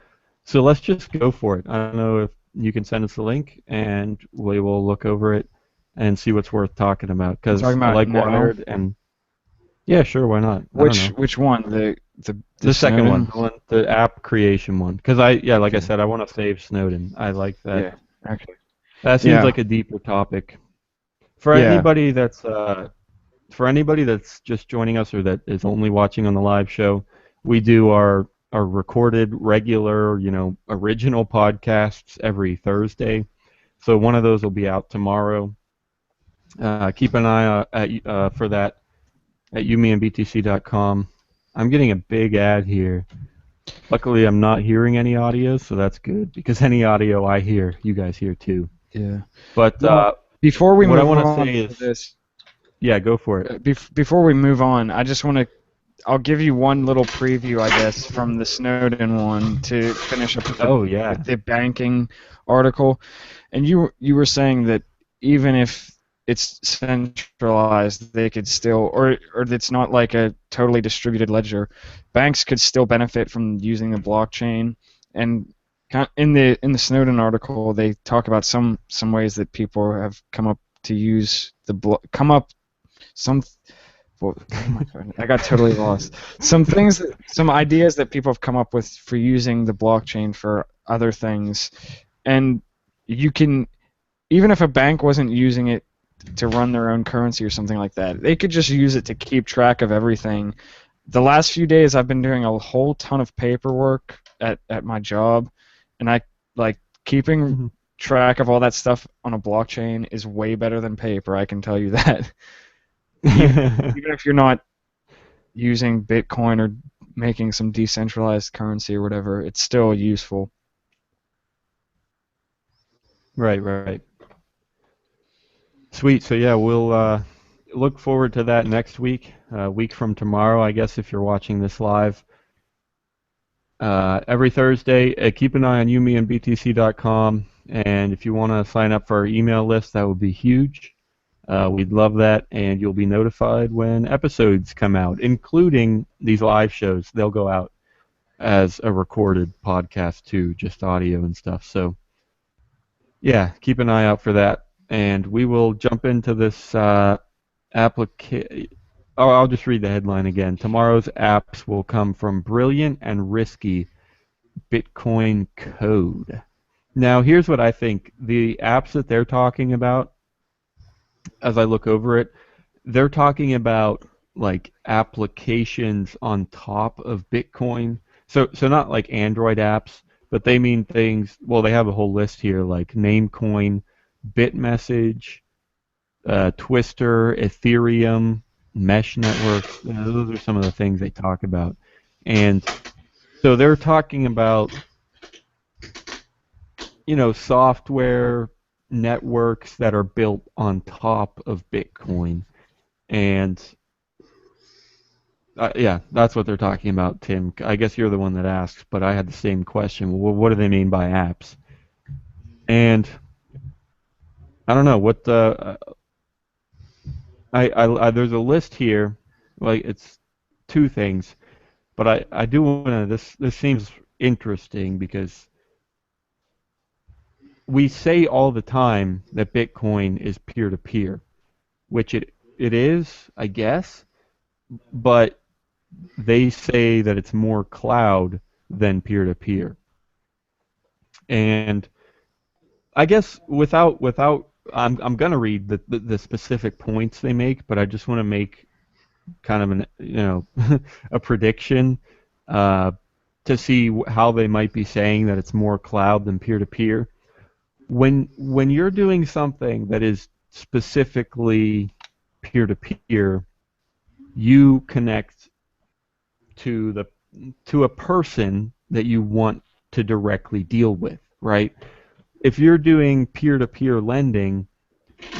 So let's just go for it. I don't know if you can send us the link, and we will look over it and see what's worth talking about. Because Talking I about like now, Wired, and yeah, sure, why not? I don't know. which one? The Second Snowden? one, the app creation one. Because like I Okay. said, I want to save Snowden. I like that. Yeah. Okay. That seems Yeah. like a deeper topic. For Yeah. anybody that's just joining us or that is only watching on the live show, we do our recorded regular, original podcasts every Thursday. So one of those will be out tomorrow. Keep an eye for that at umeandbtc.com. I'm getting a big ad here. Luckily, I'm not hearing any audio, so that's good because any audio I hear, you guys hear too. Yeah. But Well, before we what I move want to on say to is, this, yeah, go for it. before we move on, I just want to. I'll give you one little preview, I guess, from the Snowden one to finish up with Oh yeah. with the banking article. And you were saying that even if it's centralized, they could still, or it's not like a totally distributed ledger, banks could still benefit from using the blockchain. And in the Snowden article, they talk about some ways that people have come up to use some. Well, oh my God, I got totally lost. Some ideas that people have come up with for using the blockchain for other things, and you can, even if a bank wasn't using it to run their own currency or something like that, they could just use it to keep track of everything. The last few days, I've been doing a whole ton of paperwork at my job, and I like keeping track of all that stuff on a blockchain is way better than paper. I can tell you that. Even if you're not using Bitcoin or making some decentralized currency or whatever, it's still useful. Right. Sweet. So yeah, we'll look forward to that next week. A week from tomorrow, I guess, if you're watching this live. Every Thursday, keep an eye on umeandbtc.com, and if you want to sign up for our email list, that would be huge. We'd love that, and you'll be notified when episodes come out, including these live shows. They'll go out as a recorded podcast too, just audio and stuff. So yeah, keep an eye out for that. And we will jump into this application. Oh, I'll just read the headline again. Tomorrow's apps will come from brilliant and risky Bitcoin code. Now, here's what I think. The apps that they're talking about, as I look over it, they're talking about like applications on top of Bitcoin. So not like Android apps, but they mean things. Well, they have a whole list here like Namecoin, BitMessage, Twister, Ethereum, mesh networks. Those are some of the things they talk about. And so they're talking about, software networks that are built on top of Bitcoin. And Yeah, that's what they're talking about, Tim. I guess you're the one that asked, but I had the same question. Well, what do they mean by apps? And I don't know what the there's a list here, like it's two things, but I do want to. This seems interesting because we say all the time that Bitcoin is peer to peer, which it is, I guess, but they say that it's more cloud than peer to peer. And I guess without I'm gonna read the specific points they make, but I just want to make kind of an a prediction uh, to see how they might be saying that it's more cloud than peer to peer. When you're doing something that is specifically peer to peer, you connect to the to a person that you want to directly deal with, right? If you're doing peer-to-peer lending,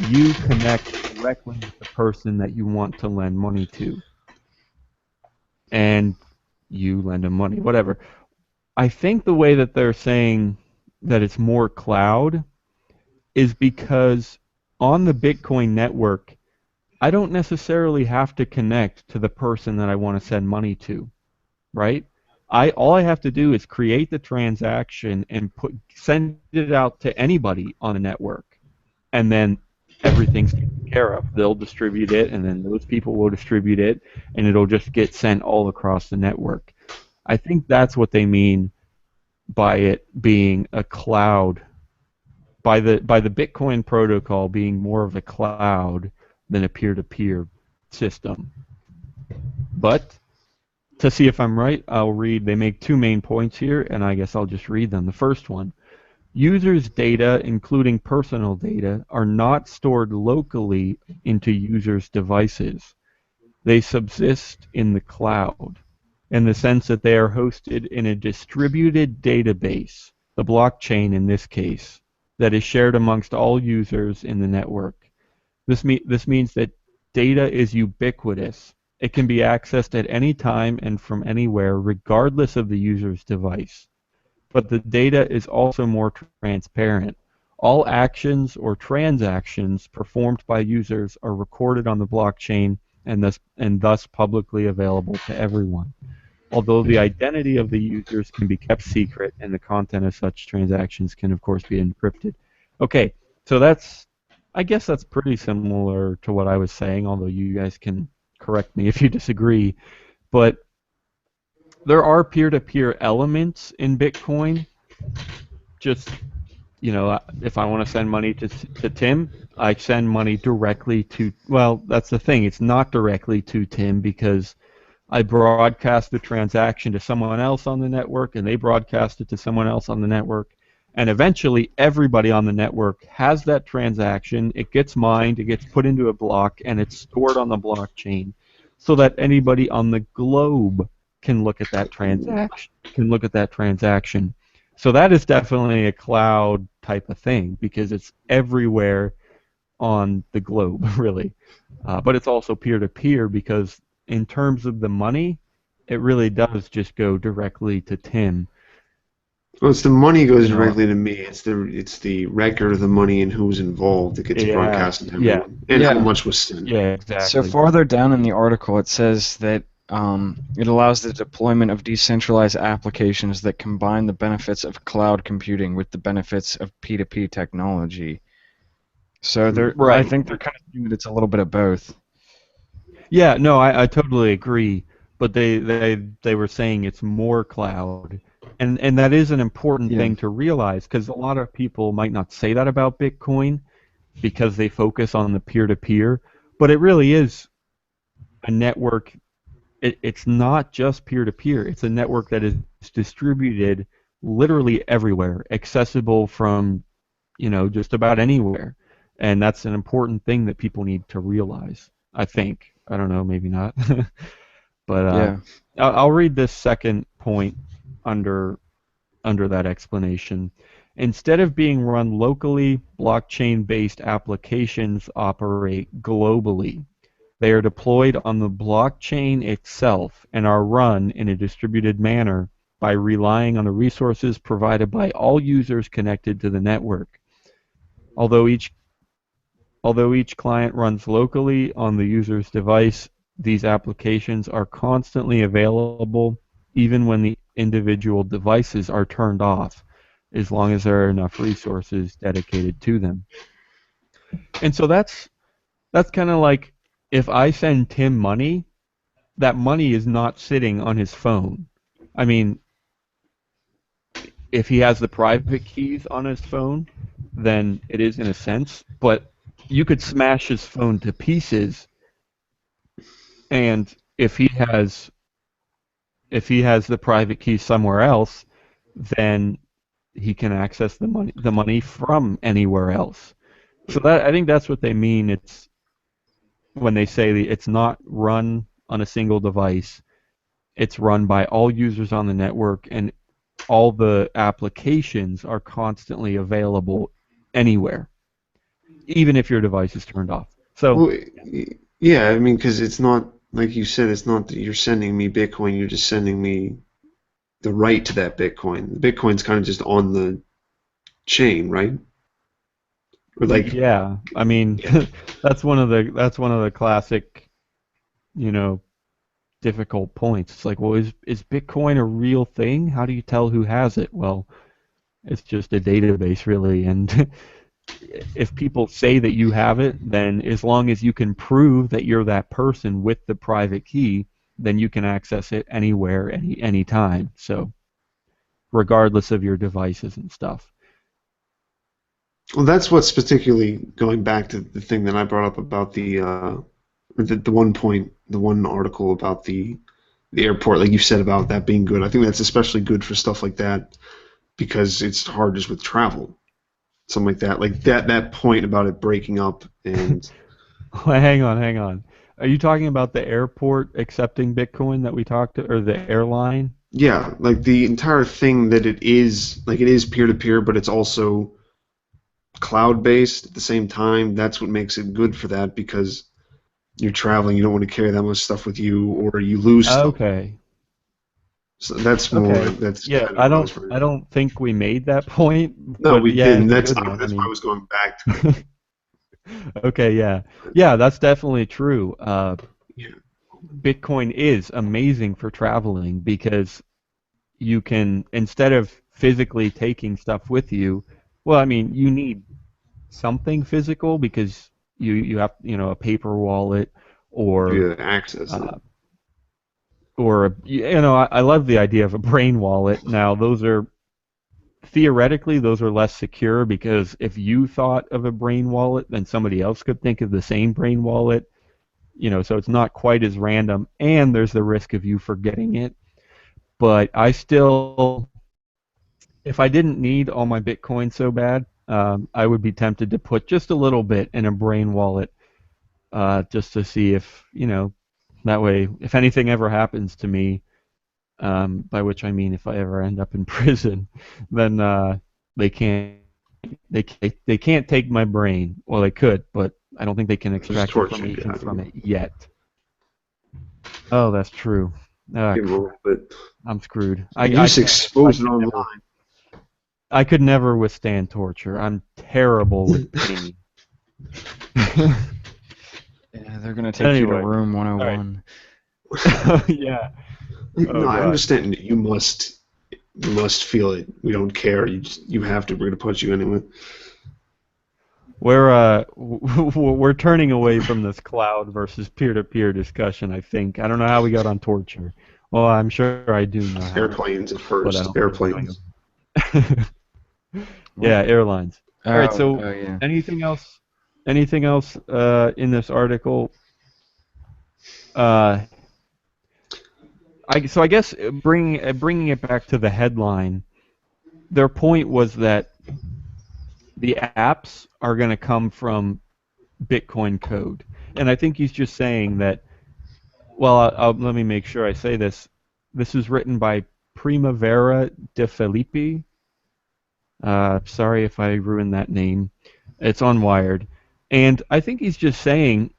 you connect directly with the person that you want to lend money to, and you lend them money, whatever. I think the way that they're saying that it's more cloud is because on the Bitcoin network, I don't necessarily have to connect to the person that I want to send money to, right? All I have to do is create the transaction and send it out to anybody on the network, and then everything's taken care of. They'll distribute it, and then those people will distribute it, and it'll just get sent all across the network. I think that's what they mean by it being a cloud, by the Bitcoin protocol being more of a cloud than a peer-to-peer system. But to see if I'm right, I'll read. They make two main points here, and I guess I'll just read them. The first one: users' data, including personal data, are not stored locally into users' devices. They subsist in the cloud, in the sense that they are hosted in a distributed database, the blockchain in this case, that is shared amongst all users in the network. This means that data is ubiquitous. It can be accessed at any time and from anywhere, regardless of the user's device. But the data is also more transparent. All actions or transactions performed by users are recorded on the blockchain and thus publicly available to everyone. Although the identity of the users can be kept secret and the content of such transactions can of course be encrypted. Okay, so I guess that's pretty similar to what I was saying, although you guys can correct me if you disagree. But there are peer-to-peer elements in Bitcoin. Just, if I want to send money to Tim, I send money directly to, well, that's the thing. It's not directly to Tim because I broadcast the transaction to someone else on the network, and they broadcast it to someone else on the network. And eventually, everybody on the network has that transaction. It gets mined, it gets put into a block, and it's stored on the blockchain so that anybody on the globe can look at that transaction. So that is definitely a cloud type of thing because it's everywhere on the globe, really. But it's also peer-to-peer because in terms of the money, it really does just go directly to Tim. Well, it's the money goes directly to me. It's the record of the money and who's involved that gets broadcasted to everyone. And how much was sent. Yeah, exactly. So farther down in the article, it says that it allows the deployment of decentralized applications that combine the benefits of cloud computing with the benefits of P2P technology. So I think they're kind of saying that it's a little bit of both. Yeah, no, I totally agree. But they were saying it's more cloud. And that is an important thing to realize because a lot of people might not say that about Bitcoin because they focus on the peer-to-peer, but it really is a network. It's not just peer-to-peer. It's a network that is distributed literally everywhere, accessible from, just about anywhere. And that's an important thing that people need to realize, I think. I don't know, maybe not. But I'll read this second point under that explanation. Instead of being run locally, blockchain-based applications operate globally. They are deployed on the blockchain itself and are run in a distributed manner by relying on the resources provided by all users connected to the network. Although each Although each client runs locally on the user's device, these applications are constantly available even when the individual devices are turned off, as long as there are enough resources dedicated to them. And so that's kind of like if I send Tim money, that money is not sitting on his phone. I mean, if he has the private keys on his phone, then it is in a sense, but you could smash his phone to pieces, and if he has the private key somewhere else, then he can access the money from anywhere else. So that I think that's what they mean. It's when they say it's not run on a single device. It's run by all users on the network, and all the applications are constantly available anywhere, even if your device is turned off. So, Well, yeah, I mean, because it's not, like you said, it's not that you're sending me Bitcoin, you're just sending me the right to that Bitcoin. The Bitcoin's kind of just on the chain, right? Or like, yeah, I mean, yeah, that's one of the classic, you know, difficult points. It's like, well, is Bitcoin a real thing? How do you tell who has it? Well, it's just a database, really, and if people say that you have it, then as long as you can prove that you're that person with the private key, then you can access it anywhere, anytime. So regardless of your devices and stuff. well, that's what's particularly going back to the thing that I brought up about the one point, the one article about the airport, like you said about that being good. I think that's especially good for stuff like that because it's hard just with travel, something like that. Like that point about it breaking up and Hang on, hang on. Are you talking about the airport accepting Bitcoin that we talked to, or the airline? yeah, like the entire thing that it is peer to peer, but it's also cloud based at the same time. That's what makes it good for that because you're traveling, you don't want to carry that much stuff with you, or you lose stuff. Okay. So that's more. Okay. That's Yeah, kind of I what I don't was referring I to. don't think we made that point, No, but we yeah, didn't. it's a That's good one. I that's why I mean, was going back to it. okay, yeah. Yeah, that's definitely true. Yeah. Bitcoin is amazing for traveling because you can, instead of physically taking stuff with you, well, I mean, you need something physical because you have, a paper wallet, or You access it. uh, I love the idea of a brain wallet. Now, those are theoretically those are less secure because if you thought of a brain wallet, then somebody else could think of the same brain wallet. So it's not quite as random, and there's the risk of you forgetting it. But I still, if I didn't need all my Bitcoin so bad, I would be tempted to put just a little bit in a brain wallet, just to see if, that way, if anything ever happens to me, by which I mean if I ever end up in prison, then they can't they can't take my brain. Well, they could, but I don't think they can Just extract torture you. information I don't from know. it yet. Oh, that's true. Give 'em a little bit. I'm screwed. You I just can't. I expose it could never. online. I could never withstand torture. I'm terrible with pain. Yeah, they're gonna take you to Anyway, room all right. 101. Yeah. No, Oh I God. understand. You must feel it. We don't care. You have to. We're gonna put you anyway. We're turning away from this cloud versus peer-to-peer discussion. I think. I don't know how we got on torture. Well, I'm sure I do know how, Airplanes at but I first. don't think I'm Airplanes. going. Yeah, airlines. All right. Oh, So, oh yeah. anything else? Anything else in this article? Uh, I guess bringing it back to the headline, their point was that the apps are going to come from Bitcoin code, and I think he's just saying that. Well, let me make sure I say this. This is written by Primavera de Felipe. Sorry if I ruined that name. It's on Wired, and I think he's just saying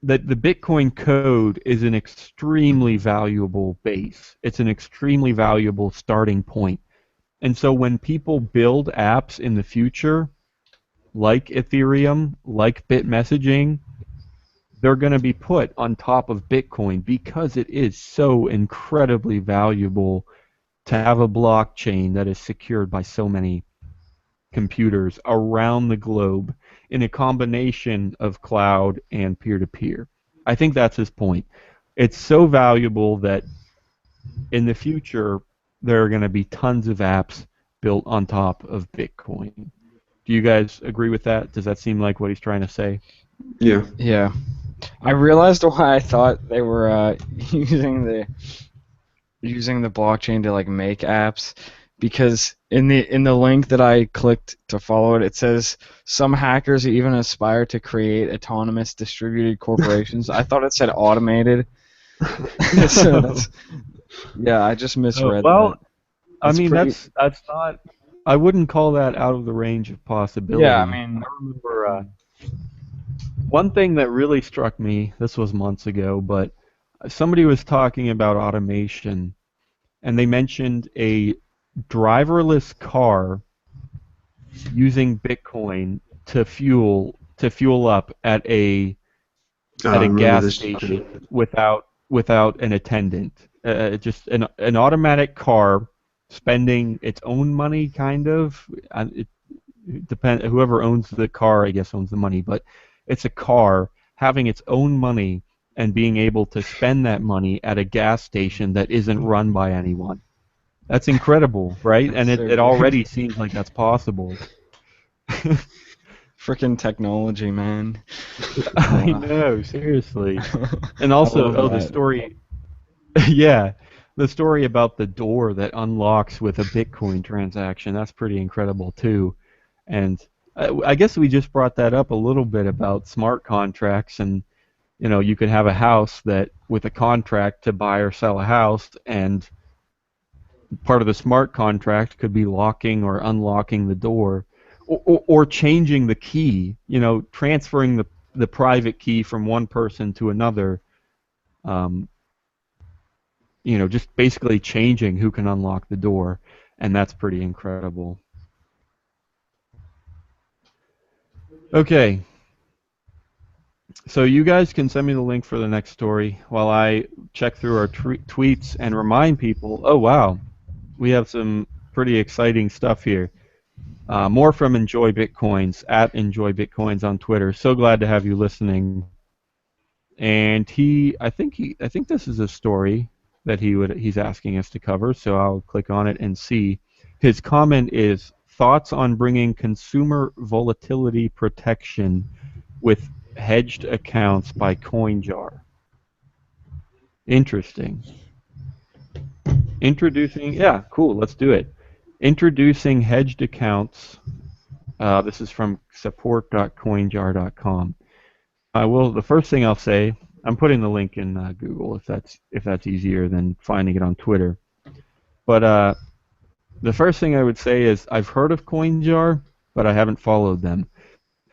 that the Bitcoin code is an extremely valuable base. It's an extremely valuable starting point. And so when people build apps in the future, like Ethereum, like Bit messaging, they're going to be put on top of Bitcoin because it is so incredibly valuable to have a blockchain that is secured by so many computers around the globe in a combination of cloud and peer-to-peer. I think that's his point. It's so valuable that in the future there are going to be tons of apps built on top of Bitcoin. Do you guys agree with that? Does that seem like what he's trying to say? Yeah. Yeah. I realized why I thought they were using the blockchain to like make apps, because in the link that I clicked to follow it, it says some hackers even aspire to create autonomous distributed corporations. I thought it said automated. So that's, yeah, I just misread that. I mean, that's not. I wouldn't call that out of the range of possibility. Yeah, I mean, I remember one thing that really struck me. This was months ago, but somebody was talking about automation, and they mentioned a driverless car using Bitcoin to fuel up at a gas station without an attendant. Just an automatic car spending its own money, kind of. It depends. Whoever owns the car, I guess, owns the money. But it's a car having its own money and being able to spend that money at a gas station that isn't run by anyone. That's incredible, right? And it already seems like that's possible. Freaking technology, man. I know, seriously. And also, the story. Yeah, the story about the door that unlocks with a Bitcoin transaction. That's pretty incredible too. And I guess we just brought that up a little bit about smart contracts, and you could have a house that with a contract to buy or sell a house, and part of the smart contract could be locking or unlocking the door, or changing the key, transferring the private key from one person to another, just basically changing who can unlock the door, and that's pretty incredible. Okay. So you guys can send me the link for the next story while I check through our tweets and remind people, oh wow, we have some pretty exciting stuff here. More from Enjoy Bitcoins, at Enjoy Bitcoins on Twitter. So glad to have you listening. And I think this is a story that he's asking us to cover, so I'll click on it and see. His comment is thoughts on bringing consumer volatility protection with hedged accounts by CoinJar. Interesting. Yeah, cool, let's do it. Introducing hedged accounts. This is from support.coinjar.com. The first thing I'll say, I'm putting the link in Google if that's easier than finding it on Twitter. But the first thing I would say is I've heard of CoinJar, but I haven't followed them.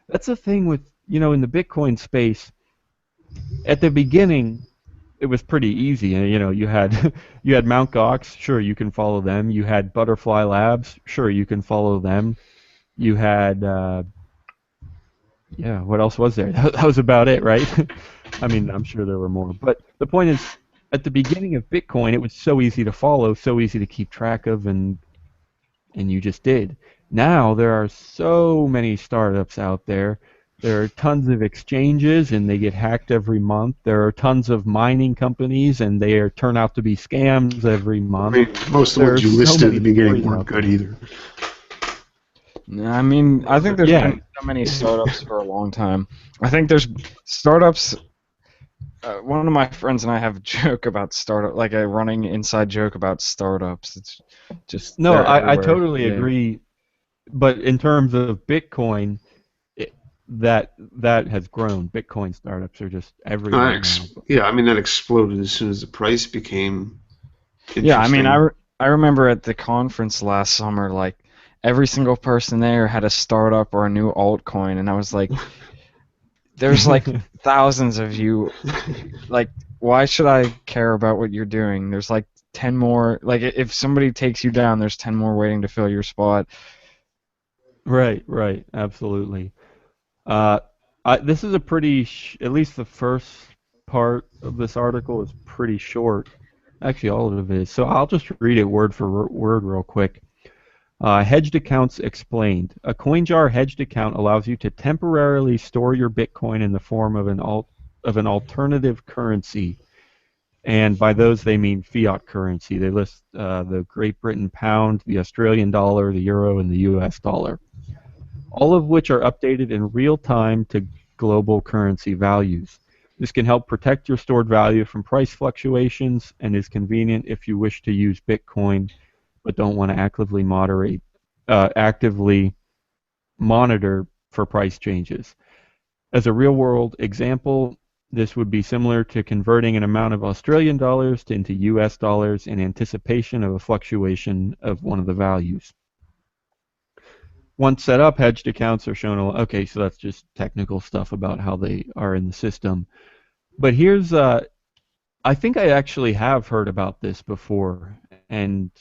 That's the thing with, in the Bitcoin space, at the beginning, it was pretty easy. You had Mt. Gox, sure, you can follow them. You had Butterfly Labs, sure, you can follow them. You had, what else was there? That was about it, right? I mean, I'm sure there were more. But the point is, at the beginning of Bitcoin, it was so easy to follow, so easy to keep track of, and you just did. Now there are so many startups out there. There are tons of exchanges, and they get hacked every month. There are tons of mining companies, and they turn out to be scams every month. I mean, most of the ones you listed at the beginning weren't good either. I mean, I think there's been so many startups for a long time. I think there's startups. One of my friends and I have a joke about startup, like a running inside joke about startups. It's just I totally agree. But in terms of Bitcoin, that has grown. Bitcoin startups are just everywhere now. Yeah, I mean that exploded as soon as the price became interesting. Yeah, I mean I remember at the conference last summer, like every single person there had a startup or a new altcoin, and I was like, there's like thousands of you. Like, why should I care about what you're doing? There's like 10 more. Like, if somebody takes you down, there's 10 more waiting to fill your spot. Right, right, absolutely. Uh, this is a pretty, at least the first part of this article is pretty short. Actually, all of it is. So I'll just read it word for word real quick. Hedged accounts explained. A CoinJar hedged account allows you to temporarily store your Bitcoin in the form of an alternative currency, and by those they mean fiat currency. They list the Great Britain pound, the Australian dollar, the euro, and the U.S. dollar, all of which are updated in real time to global currency values. This can help protect your stored value from price fluctuations and is convenient if you wish to use Bitcoin but don't want to actively monitor for price changes. As a real-world example, this would be similar to converting an amount of Australian dollars into US dollars in anticipation of a fluctuation of one of the values. Once set up, hedged accounts are shown. Okay, so that's just technical stuff about how they are in the system. But here's, I think I actually have heard about this before, and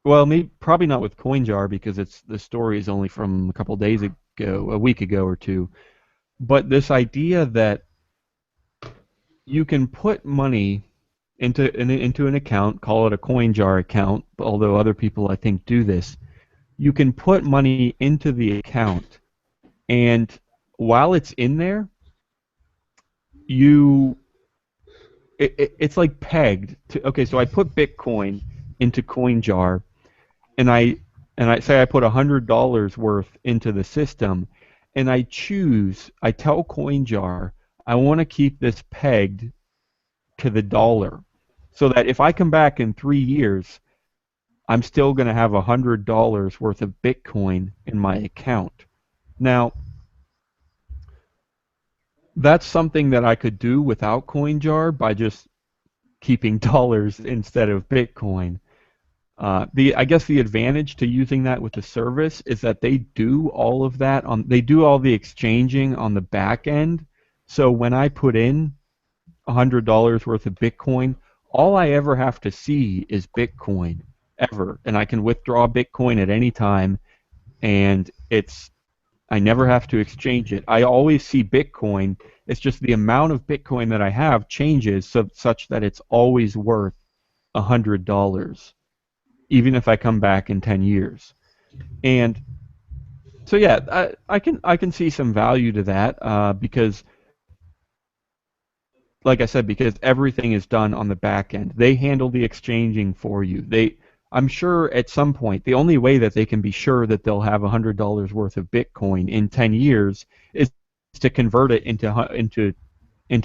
well, maybe probably not with CoinJar because the story is only from a couple days ago, a week ago or two. But this idea that you can put money into an account, call it a CoinJar account, although other people I think do this. You can put money into the account, and while it's in there, it's like pegged to. Okay, so I put Bitcoin into CoinJar, and I say I put $100 worth into the system, and I tell CoinJar I want to keep this pegged to the dollar, so that if I come back in 3 years, I'm still going to have $100 worth of Bitcoin in my account. Now, that's something that I could do without CoinJar by just keeping dollars instead of Bitcoin. I guess the advantage to using that with the service is that they do all of that they do all the exchanging on the back end. So when I put in $100 worth of Bitcoin, all I ever have to see is Bitcoin ever, and I can withdraw Bitcoin at any time, and I never have to exchange it. I always see Bitcoin. It's just the amount of Bitcoin that I have changes such that it's always worth $100, even if I come back in 10 years. And so yeah, I can see some value to that because, like I said, because everything is done on the back end. They handle the exchanging for you. I'm sure at some point, the only way that they can be sure that they'll have $100 worth of Bitcoin in 10 years is to convert it into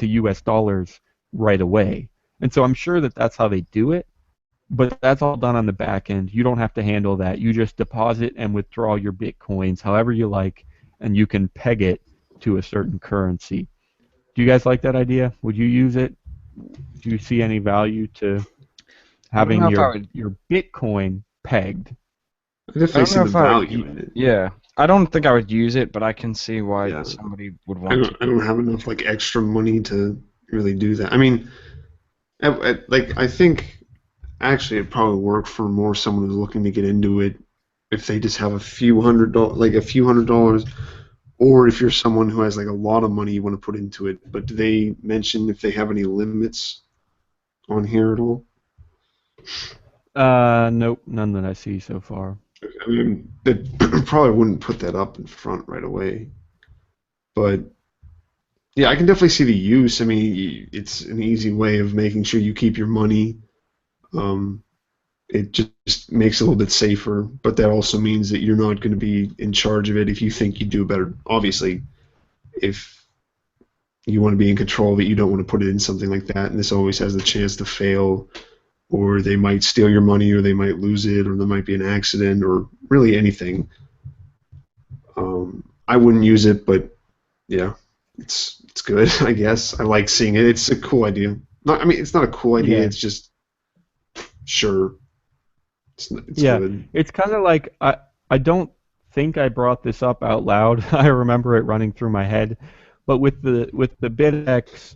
US dollars right away. And so I'm sure that that's how they do it, but that's all done on the back end. You don't have to handle that. You just deposit and withdraw your Bitcoins however you like, and you can peg it to a certain currency. Do you guys like that idea? Would you use it? Do you see any value to having your Bitcoin pegged? I definitely see the value in it. Yeah, I don't think I would use it, but I can see why somebody would want to. I don't have enough like extra money to really do that. I mean, I think actually it probably work for more someone who's looking to get into it if they just have a few hundred dollars, or if you're someone who has like a lot of money you want to put into it. But do they mention if they have any limits on here at all? Nope, none that I see so far. I mean, they probably wouldn't put that up in front right away. But yeah, I can definitely see the use. I mean, it's an easy way of making sure you keep your money. It just makes it a little bit safer, but that also means that you're not going to be in charge of it if you think you do better. Obviously, if you want to be in control of it, you don't want to put it in something like that, and this always has the chance to fail, or they might steal your money, or they might lose it, or there might be an accident, or really anything. I wouldn't use it, but yeah, it's good, I guess. I like seeing it. It's a cool idea. It's not a cool idea. Yeah. It's just sure. It's yeah, good. It's kind of like I don't think I brought this up out loud. I remember it running through my head, But with the BitX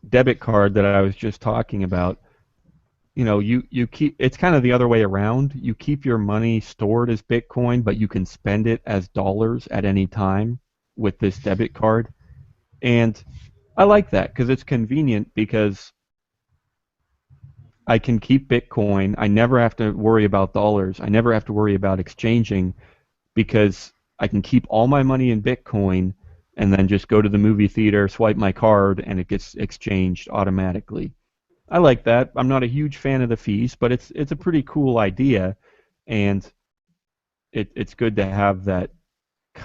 debit card that I was just talking about, you keep, it's kind of the other way around. You keep your money stored as Bitcoin, but you can spend it as dollars at any time with this debit card. And I like that because it's convenient because I can keep Bitcoin. I never have to worry about dollars. I never have to worry about exchanging because I can keep all my money in Bitcoin and then just go to the movie theater, swipe my card, and it gets exchanged automatically. I like that. I'm not a huge fan of the fees, but it's a pretty cool idea, and it's good to have that.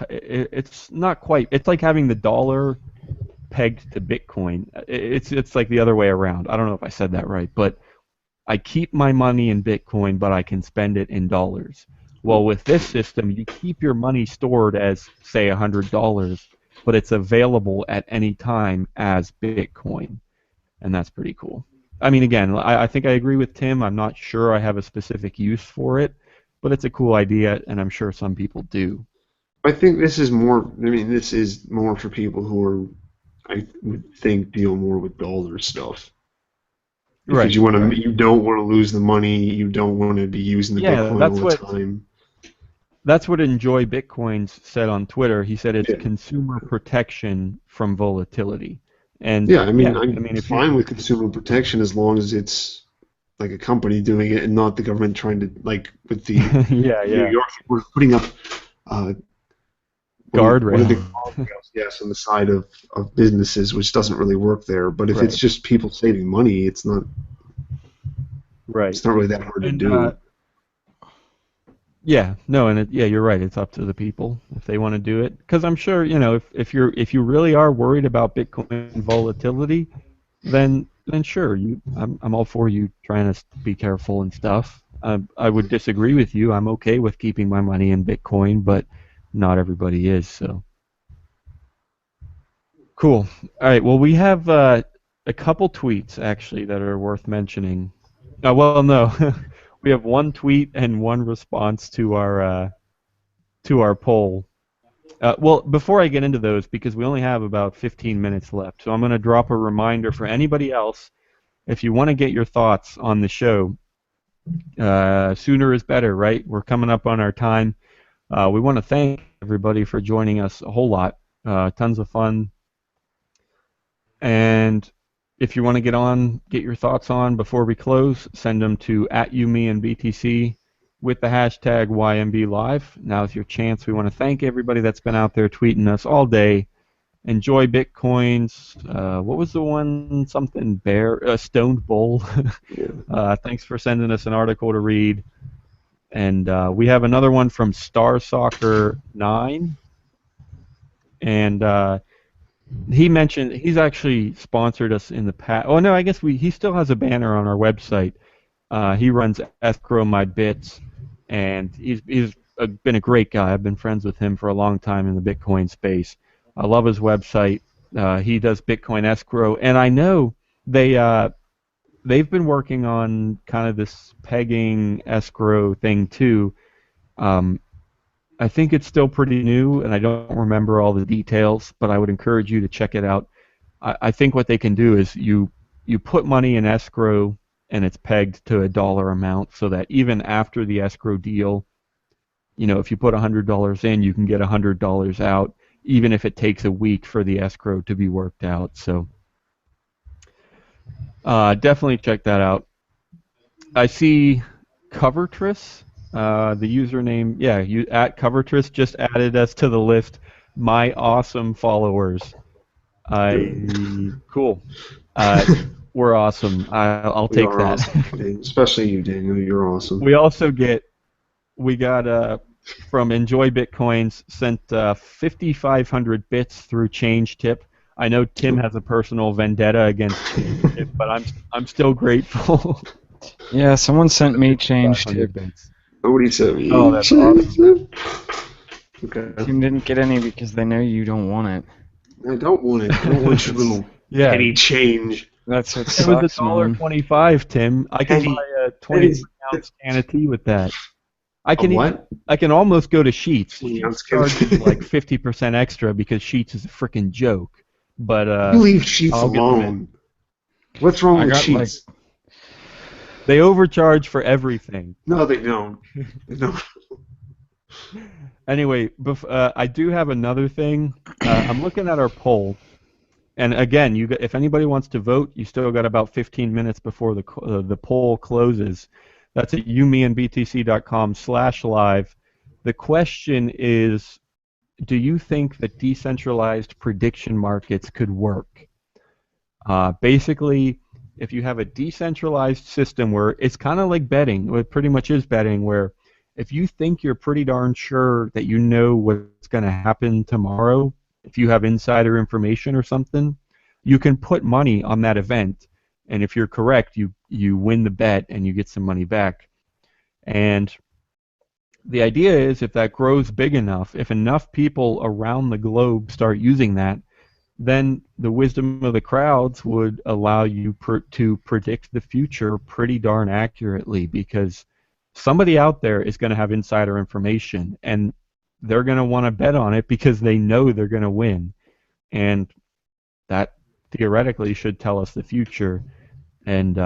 It's not quite. It's like having the dollar pegged to Bitcoin. It's like the other way around. I don't know if I said that right, but I keep my money in Bitcoin, but I can spend it in dollars. Well, with this system, you keep your money stored as, say, $100, but it's available at any time as Bitcoin, and that's pretty cool. I mean, again, I think I agree with Tim. I'm not sure I have a specific use for it, but it's a cool idea, and I'm sure some people do. I think this is more. I mean, this is more for people who are, I would think, deal more with dollar stuff. Because Right. you don't want to lose the money. You don't want to be using the Bitcoin all the time. That's what Enjoy Bitcoins said on Twitter. He said it's Yeah. consumer protection from volatility. And Yeah, I mean, yeah, I'm if fine with consumer protection as long as it's like a company doing it and not the government trying to, like with the yeah, New York, we're putting up guardrails. Guardrails, yes, on the side of businesses, which doesn't really work there. But if Right. it's just people saving money, it's not Right. it's not really that hard to do. Yeah, no, and yeah, you're right. It's up to the people if they want to do it. Because I'm sure, if you really are worried about Bitcoin volatility, then sure, I'm all for you trying to be careful and stuff. I would disagree with you. I'm okay with keeping my money in Bitcoin, but not everybody is. So cool. All right. Well, we have a couple tweets actually that are worth mentioning. Well, no. We have one tweet and one response to our poll. Well, before I get into those, because we only have about 15 minutes left, so I'm going to drop a reminder for anybody else. If you want to get your thoughts on the show, sooner is better, right? We're coming up on our time. We want to thank everybody for joining us a whole lot. Tons of fun. And if you want to get your thoughts on before we close, send them to @YouMeAndBTC with the hashtag YMBLive. Now's your chance. We want to thank everybody that's been out there tweeting us all day. Enjoy Bitcoins. What was the one? Something Bear? Stoned Bull. Thanks for sending us an article to read. And we have another one from Star Soccer 9. And he mentioned he's actually sponsored us in the past. Oh no, I guess he still has a banner on our website. He runs Escrow My Bits, and he's been a great guy. I've been friends with him for a long time in the Bitcoin space. I love his website. He does Bitcoin escrow, and I know they've been working on kind of this pegging escrow thing too. I think it's still pretty new, and I don't remember all the details, but I would encourage you to check it out. I think what they can do is you put money in escrow, and it's pegged to a dollar amount, so that even after the escrow deal, if you put $100 in, you can get $100 out, even if it takes a week for the escrow to be worked out. So definitely check that out. I see Covertris. The username, you at Covertris just added us to the list. My awesome followers. Cool. We're awesome. I'll take that. Awesome. Especially you, Daniel. You're awesome. We got from Enjoy Bitcoins sent 5,500 bits through Change Tip. I know Tim has a personal vendetta against Change Tip, but I'm still grateful. Yeah, someone sent me Change Tip. Nobody sent me. Oh, that's awesome. Okay. Tim didn't get any because they know you don't want it. I don't want it. I don't want your little petty change. That's what It sucks, was $1.25, Tim. I can buy a 20-ounce can of tea with that. I can almost go to Sheets. Sheets charges like 50% extra because Sheets is a freaking joke. But You leave Sheets I'll get them in. alone. What's wrong with Sheets? They overcharge for everything. No, they don't. No. Anyway, I do have another thing. I'm looking at our poll, and again, if anybody wants to vote, you still got about 15 minutes before the poll closes. That's at youmeandbtc.com/live. The question is, do you think that decentralized prediction markets could work? Basically, if you have a decentralized system where it's kind of like betting, it pretty much is betting, where if you think you're pretty darn sure that you know what's going to happen tomorrow, if you have insider information or something, you can put money on that event, and if you're correct, you win the bet and you get some money back. And the idea is, if that grows big enough, if enough people around the globe start using that, then the wisdom of the crowds would allow you to predict the future pretty darn accurately, because somebody out there is going to have insider information, and they're going to want to bet on it because they know they're going to win. And that theoretically should tell us the future. And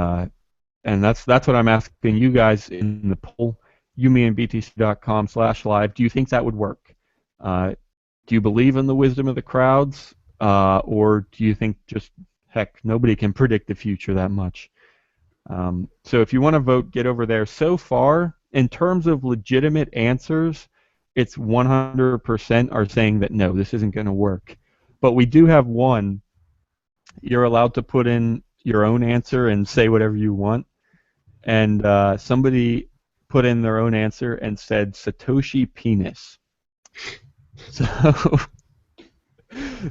that's what I'm asking you guys in the poll, youmeandbtc.com/live. Do you think that would work? Do you believe in the wisdom of the crowds? Or do you think just, heck, nobody can predict the future that much? So if you want to vote, get over there. So far, in terms of legitimate answers, it's 100% are saying that no, this isn't going to work. But we do have one. You're allowed to put in your own answer and say whatever you want. And somebody put in their own answer and said Satoshi penis.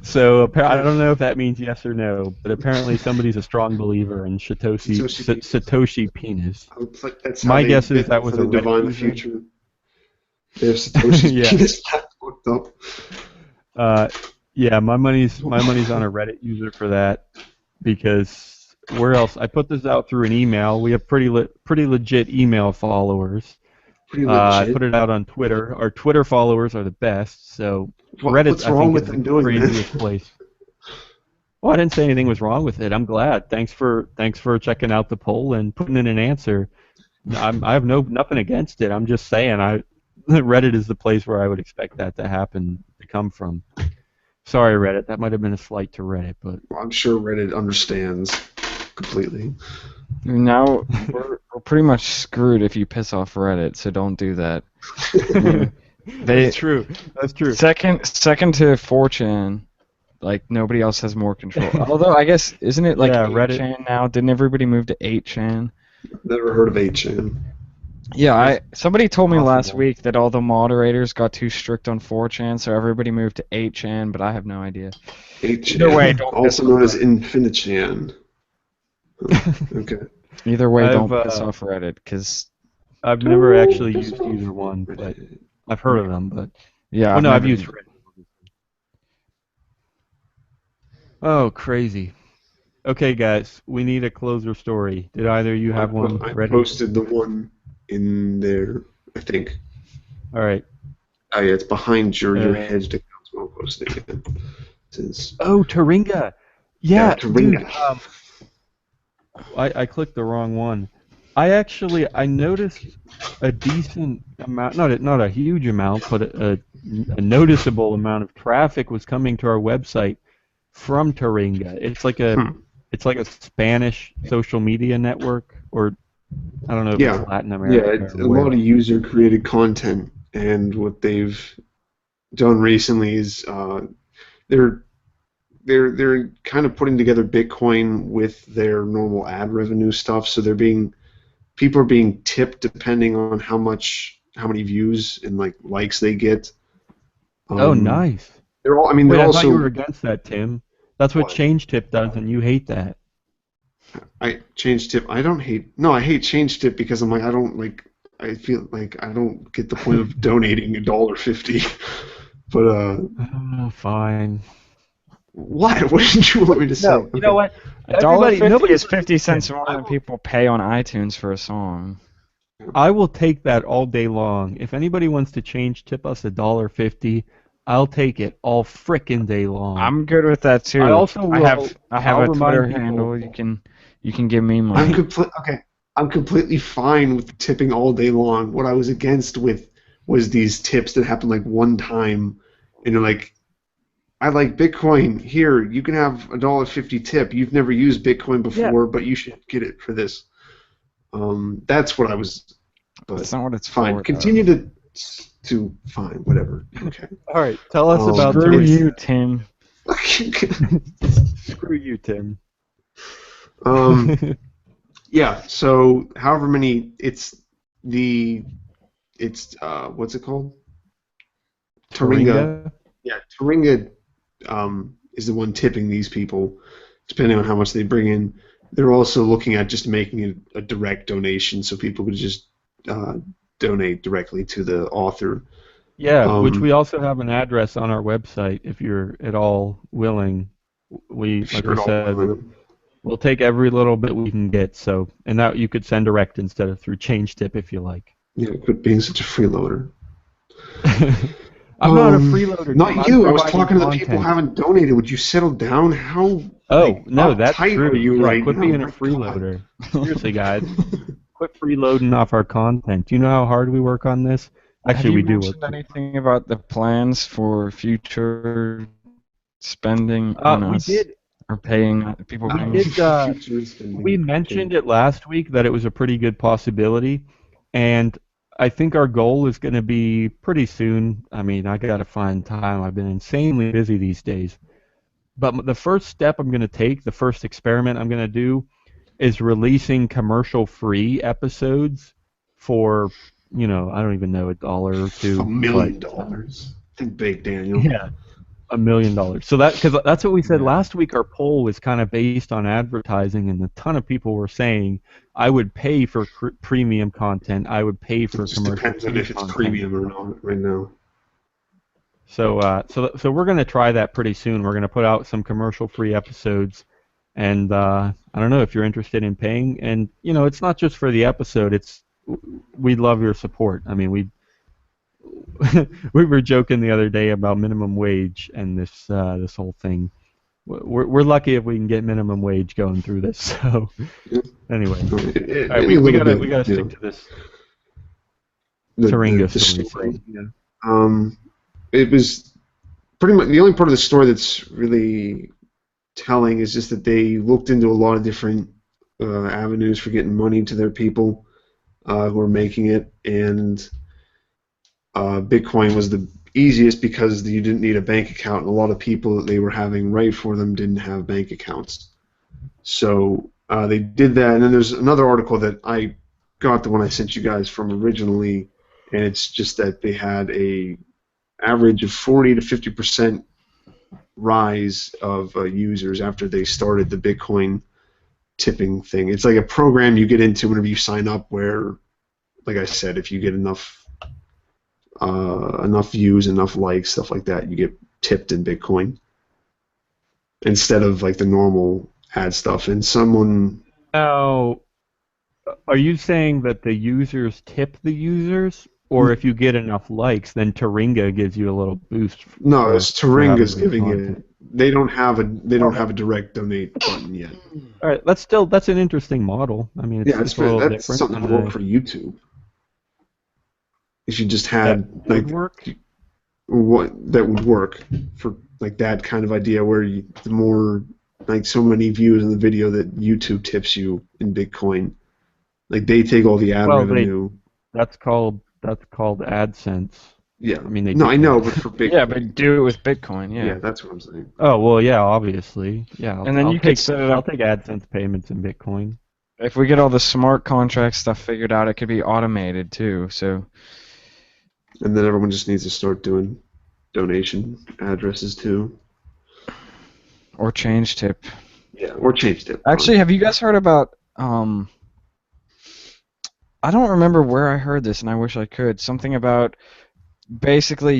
So I don't know if that means yes or no, but apparently somebody's a strong believer in Satoshi penis. My guess is that was a divine future. There's Satoshi penis looked up. Yeah, my money's on a Reddit user for that, because where else? I put this out through an email. We have pretty legit email followers. I put it out on Twitter. Our Twitter followers are the best, so Reddit, I think, is the craziest place. Well, I didn't say anything was wrong with it. I'm glad. Thanks for checking out the poll and putting in an answer. I have nothing against it. I'm just saying Reddit is the place where I would expect that to come from. Sorry, Reddit. That might have been a slight to Reddit, but I'm sure Reddit understands completely. Now we're pretty much screwed if you piss off Reddit, so don't do that. That's true. That's true. Second to 4chan, like nobody else has more control. Although I guess isn't it like 8chan now? Didn't everybody move to 8chan? Never heard of 8chan. Yeah, somebody told me last week that all the moderators got too strict on 4chan, so everybody moved to 8chan, but I have no idea. 8chan, either way, don't also known as Infinichan. Okay. Either way, don't piss off Reddit, because I've never actually used either one, but I've heard of them. But yeah, I've used Reddit. Oh, crazy. Okay, guys, we need a closer story. Did either of you have one ready? I posted the one in there, I think. All right. Oh yeah, it's behind your hedged accounts. I'll post it again. Oh, Taringa. Yeah, Taringa. Dude, I clicked the wrong one. I noticed a decent amount, not a huge amount, but a noticeable amount of traffic was coming to our website from Taringa. It's like a Spanish social media network, or I don't know if it's Latin America. Yeah, it's a lot of user-created content, and what they've done recently is they're kind of putting together Bitcoin with their normal ad revenue stuff. So people are being tipped depending on how many views and likes they get. Oh, nice. They're all. I thought you were against that, Tim. That's what ChangeTip does, and you hate that. ChangeTip. I don't hate. No, I hate ChangeTip because I'm like I don't like. I feel like I don't get the point of donating $1.50. But oh, fine. What? What did you want me to say? No, you know what? $1.50 is 50 cents more than people pay on iTunes for a song. I will take that all day long. If anybody wants to tip us $1.50, I'll take it all frickin' day long. I'm good with that too. I also will. I have I'll a Twitter remind people- handle. You can give me money. I'm completely fine with tipping all day long. What I was against with was these tips that happen like one time, and you're like, I like Bitcoin. Here, you can have $1.50 tip. You've never used Bitcoin before, but you should get it for this. That's what I was. But That's not what it's fine. for. Continue to fine. Whatever. Okay. All right, tell us about Screw Taringa. you, Tim. Screw you, Tim. Yeah. So, however many, it's what's it called? Taringa. Yeah, Taringa is the one tipping these people, depending on how much they bring in. They're also looking at just making it a direct donation, so people could just donate directly to the author. Yeah, which we also have an address on our website if you're at all willing. We, like I said, we'll take every little bit we can get. So, and that you could send direct instead of through Change Tip if you like. Yeah, quit being such a freeloader. I'm not a freeloader. Not you. I was talking to the people who haven't donated. Would you settle down? How? No, that's true. Are you right quit now? being a freeloader. Seriously, guys, quit freeloading off our content. Do you know how hard we work on this? Actually, we do. Have you mentioned anything about the plans for future spending on us? We did. Or paying people? We mentioned it last week that it was a pretty good possibility, and I think our goal is going to be pretty soon. I mean, I got to find time. I've been insanely busy these days. But the first step I'm going to take, the first experiment I'm going to do, is releasing commercial-free episodes for, I don't even know, $1 or $2. $1 million. Think big, Daniel. Yeah, $1 million. So because that's what we said last week. Our poll was kind of based on advertising, and a ton of people were saying, I would pay for premium content. I would pay for commercial. It depends on if it's premium or not right now. So we're going to try that pretty soon. We're going to put out some commercial-free episodes, and I don't know if you're interested in paying. And it's not just for the episode. We love your support. I mean, we were joking the other day about minimum wage and this whole thing. We're lucky if we can get minimum wage going through this. So anyway, we gotta stick to this Taringa story. It was pretty much the only part of the story that's really telling is just that they looked into a lot of different avenues for getting money to their people who are making it, and Bitcoin was the easiest because you didn't need a bank account, and a lot of people that they were having write for them didn't have bank accounts. So they did that, and then there's another article that I got, the one I sent you guys from originally, and it's just that they had a average of 40 to 50% rise of users after they started the Bitcoin tipping thing. It's like a program you get into whenever you sign up where, like I said, if you get enough views, enough likes, stuff like that, you get tipped in Bitcoin instead of like the normal ad stuff. And someone... Now, are you saying that the users tip the users? Or if you get enough likes, then Taringa gives you a little boost. No, it's Taringa's giving it. They don't have a direct donate button yet. All right, that's an interesting model. I mean, it's a little different. That's something that would work for YouTube. If you just had that would work for like that kind of idea where the more like so many views in the video that YouTube tips you in Bitcoin, like they take all the ad revenue. That's called AdSense. Yeah. I mean, I know, but for Bitcoin. Yeah, but do it with Bitcoin. Yeah. Yeah, that's what I'm saying. Oh well, yeah, obviously, yeah. And then you could set it up. I'll take AdSense payments in Bitcoin. If we get all the smart contract stuff figured out, it could be automated too. So. And then everyone just needs to start doing donation addresses too. Or Change Tip. Yeah, or Change Tip. Actually, have you guys heard about? I don't remember where I heard this, and I wish I could. Something about basically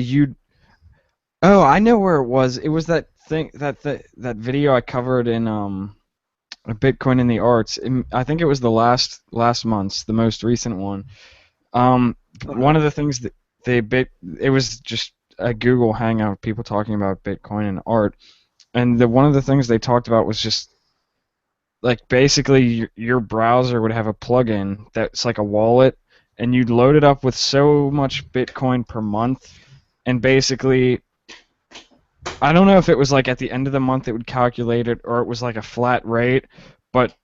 Oh, I know where it was. It was that thing that video I covered in Bitcoin in the Arts. I think it was the last month's, the most recent one. One of the things that it was just a Google Hangout, people talking about Bitcoin and art, and one of the things they talked about was just like basically your browser would have a plugin that's like a wallet, and you'd load it up with so much Bitcoin per month, and basically, I don't know if it was like at the end of the month it would calculate it or it was like a flat rate, but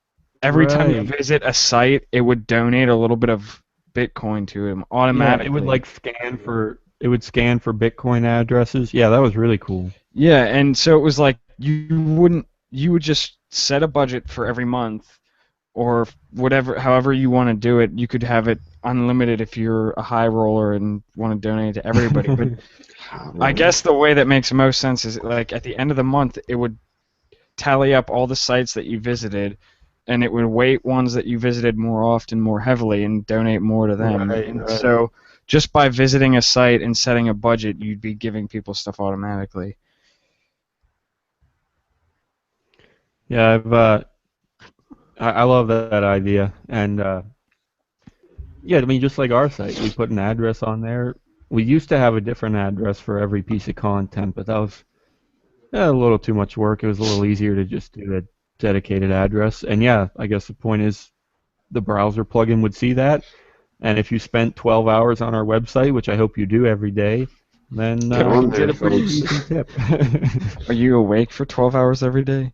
every time you Right. visit a site, it would donate a little bit of Bitcoin to him Yeah, automatically. it would like scan for Bitcoin addresses. Yeah, that was really cool. Yeah, and so it was like you would just set a budget for every month or however you want to do it. You could have it unlimited if you're a high roller and want to donate to everybody. But I guess the way that makes most sense is like at the end of the month, it would tally up all the sites that you visited, and it would weight ones that you visited more often more heavily and donate more to them. Right, And right. so just by visiting a site and setting a budget, you'd be giving people stuff automatically. Yeah, I love that idea, and yeah, I mean, just like our site, we put an address on there. We used to have a different address for every piece of content, but that was a little too much work. It was a little easier to just do a dedicated address. And yeah, I guess the point is the browser plugin would see that, and if you spent 12 hours on our website, which I hope you do every day, then Get on you there, get a pretty folks. decent tip. Are you awake for 12 hours every day?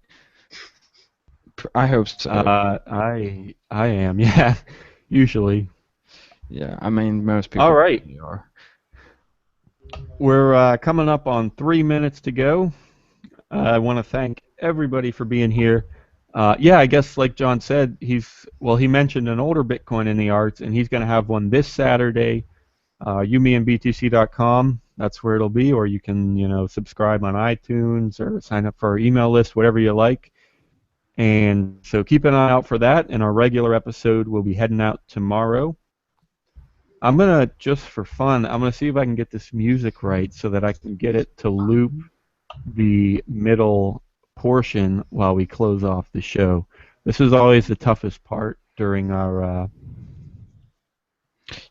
I hope so. I am, yeah, usually. Yeah, I mean, most people All right. really are. We're coming up on 3 minutes to go. I want to thank everybody for being here. Yeah, I guess like John said, he mentioned an older Bitcoin in the arts, and he's going to have one this Saturday. UMeandBTC.com. That's where it'll be, or you can subscribe on iTunes or sign up for our email list, whatever you like. And so keep an eye out for that. And our regular episode will be heading out tomorrow. I'm going to, just for fun, I'm going to see if I can get this music right so that I can get it to loop the middle portion while we close off the show. This is always the toughest part during our...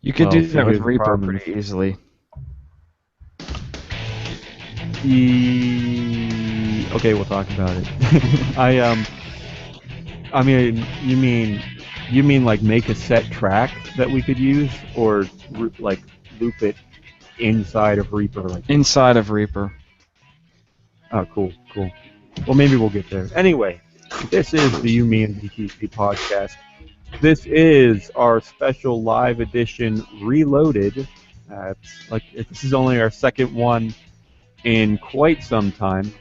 You could well, do that with here's the Reaper problem. pretty easily. Okay, we'll talk about it. I mean, you mean like make a set track that we could use, or like loop it inside of Reaper? Like, Inside of Reaper. oh, cool. Well, maybe we'll get there. Anyway, this is the You, Me, and BTC podcast. This is our special live edition Reloaded. This is only our second one in quite some time.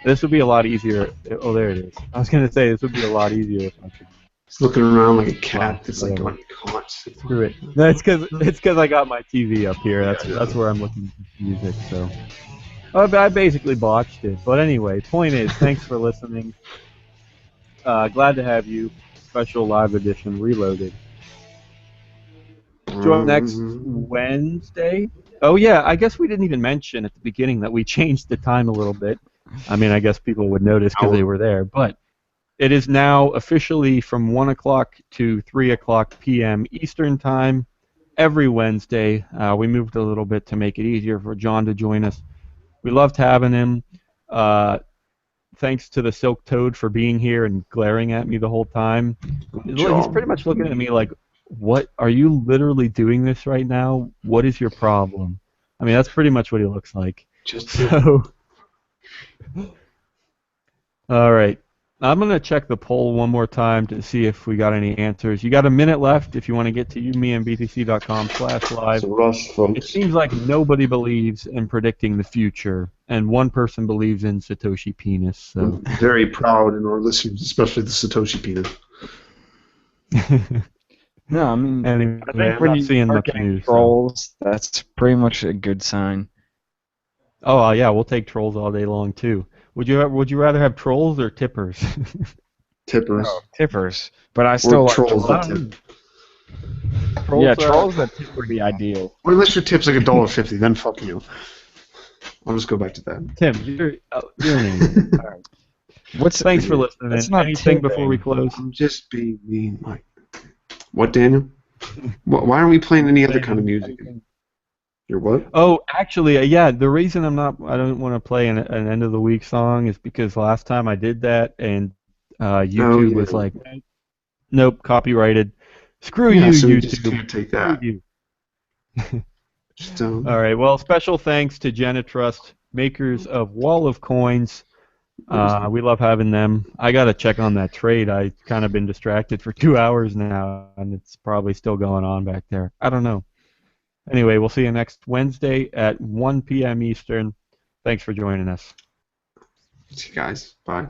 This would be a lot easier. Oh, there it is. I was going to say this would be a lot easier if I could It's looking around like a cat that's like uncaught. screw it. No, it's because I got my TV up here. That's where I'm looking for music. So I basically botched it. But anyway, point is, thanks for listening. Glad to have you. Special live edition Reloaded. Join next Wednesday. Oh yeah, I guess we didn't even mention at the beginning that we changed the time a little bit. I mean, I guess people would notice because they were there, but it is now officially from 1 o'clock to 3 o'clock p.m. Eastern Time every Wednesday. We moved a little bit to make it easier for John to join us. We loved having him. Thanks to the Silk Toad for being here and glaring at me the whole time. He's pretty much looking at me like, what? Are you literally doing this right now? What is your problem? I mean, that's pretty much what he looks like. So, all right. I'm going to check the poll one more time to see if we got any answers. You got a minute left if you want to get to youmeandbtc.com/live. It's a rush, It folks. seems like nobody believes in predicting the future, and one person believes in Satoshi Penis. So I'm very proud in our listeners, especially the Satoshi penis. No, I mean, anyway, I think I'm when not you seeing start much getting news. So. trolls, that's pretty much a good sign. Oh yeah, we'll take trolls all day long too. Would you rather have trolls or tippers? Tippers. Tippers, but I still Or like trolls that trolls. tip. Yeah, trolls that tip would be ideal. Well, unless your tip's like $1.50, then fuck you. I'll just go back to that. Tim, you're an idiot. All right. Thanks for listening. That's not Anything tipping. before we close? I'm just being mean. Like, what, Daniel? Why aren't we playing any other kind of music? Your what? Oh, actually, yeah. The reason I don't want to play an end of the week song is because last time I did that, and Oh, YouTube was yeah. like, nope, copyrighted. Screw Yeah, you, so we just YouTube. can't take Screw that. you. Just, All right. Well, special thanks to Genitrust, makers of Wall of Coins. We love having them. I got to check on that trade. I've kind of been distracted for 2 hours now, and it's probably still going on back there. I don't know. Anyway, we'll see you next Wednesday at 1 p.m. Eastern. Thanks for joining us. see you guys. Bye.